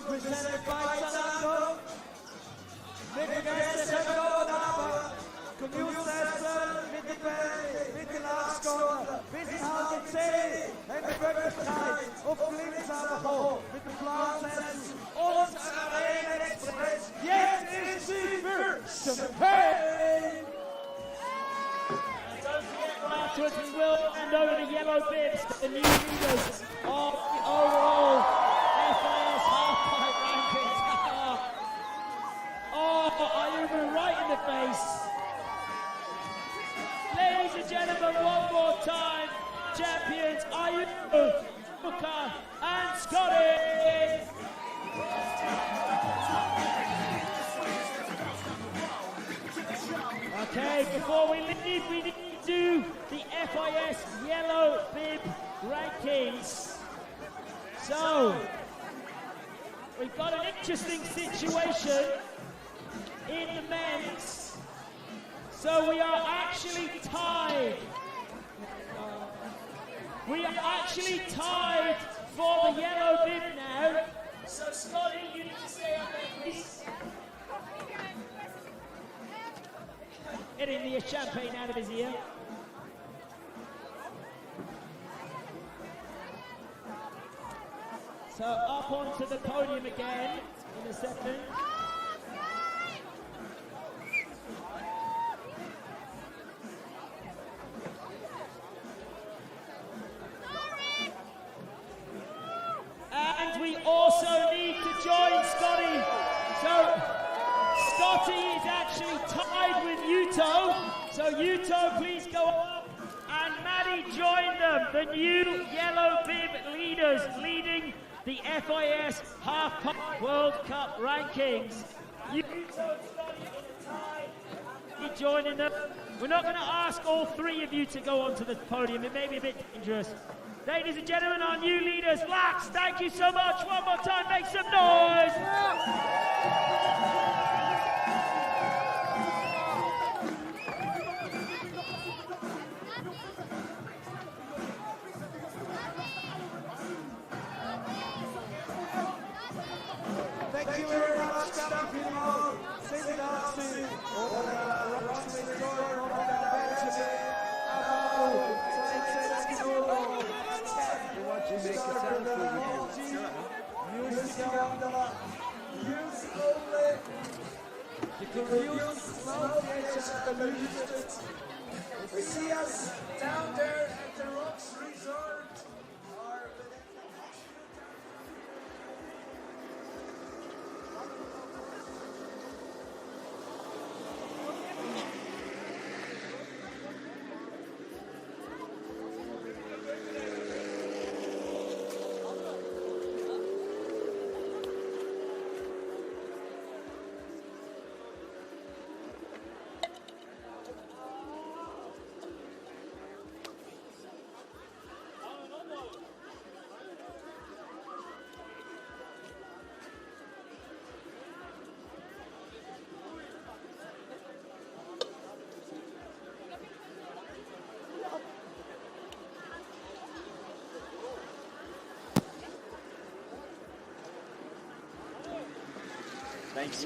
A: Presented by Sanando. Mit begeistert aber Community mit dem LAAX-Score. Bis in halb 10 haben wir Möglichkeit auf Linksarm kommen. Mit dem Plan setzen und Arena Express. Jetzt ist sie für Champagne!
C: Afterwards we will hand over the yellow bibs to the new leaders of the overall FIS Halfpipe rankings. Oh, Ayumu right in the face. Ladies and gentlemen, one more time, champions Ayumu, Ruka and Scotty. Okay, before we leave, we need to do the FIS yellow bib rankings. So, we've got an interesting situation in the men's. So we are actually tied. We are actually tied for the yellow bib now. So Scotty, you need to stay up there, please. Getting the champagne out of his ear. So up onto the podium again in a second. And we also need to join Scotty. So Scotty is actually tied with Yuto. So Yuto, please go up. And Maddie join them, the new yellow bib leaders leading the FIS Halfpipe World Cup rankings. Yuto and Scotty in a tie. Joining them. We're not going to ask all three of you to go onto the podium. It may be a bit dangerous. Ladies and gentlemen, our new leaders, LAAX, thank you so much. One more time, make some noise.
A: Thank you very much, Captain Pinot. Send it out to
K: make a selfie with you.
A: We see us down there at the Rocks Resort.
B: Thanks.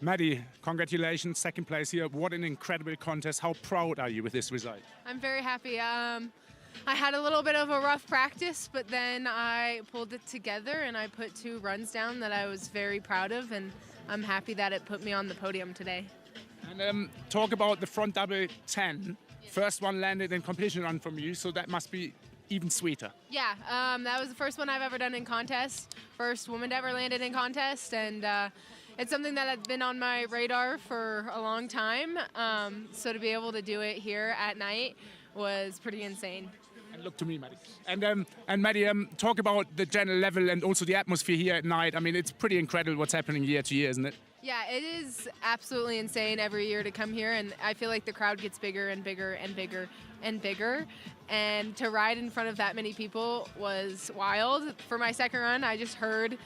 L: Maddie, congratulations, second place here. What an incredible contest. How proud are you with this result?
M: I'm very happy. I had a little bit of a rough practice, but then I pulled it together and I put 2 runs down that I was very proud of, and I'm happy that it put me on the podium today.
L: And talk about the front double 10. First one landed in competition run from you, so that must be even sweeter.
M: Yeah, that was the first one I've ever done in contest. First woman to ever landed in contest, and it's something that had been on my radar for a long time. So to be able to do it here at night was pretty insane.
L: And look to me, Maddie. And Maddie, talk about the general level and also the atmosphere here at night. I mean, it's pretty incredible what's happening year to year, isn't it?
M: Yeah, it is absolutely insane every year to come here, and I feel like the crowd gets bigger and bigger and bigger and bigger. And to ride in front of that many people was wild. For my second run, I just heard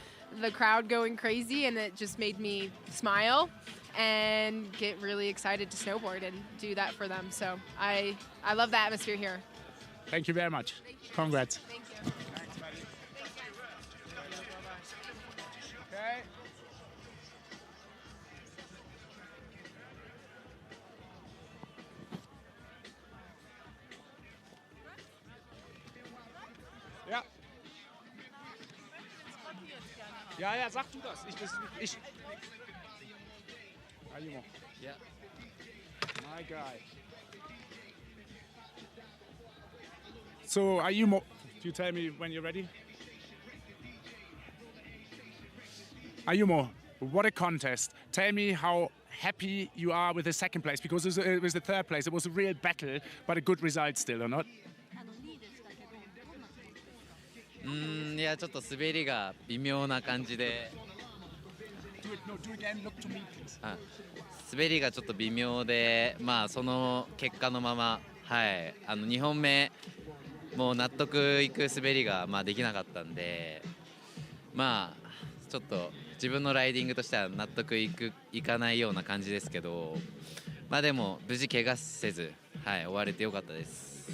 M: the crowd going crazy, and it just made me smile and get really excited to snowboard and do that for them. So I love the atmosphere here.
L: Thank you very much. Congrats.
M: Thank you.
L: Thanks, Maddie. Okay. Ja. Ja, ja, sag du das. Ich. Ayumo.
N: Yeah.
L: My guy. So, Ayumo, do you tell me when you're ready? Ayumo, what a contest. Tell me how happy you are with the second place, because it was the third place. It was a real battle, but a good result still, or not?
N: いやちょっと滑りが微妙な感じで、滑りがちょっと微妙で、まあその結果のまま、はい、2本目もう納得いく滑りがまあできなかったんで、まあちょっと自分のライディングとしては納得いかないような感じですけど、まあでも無事怪我せず、はい、終われてよかったです。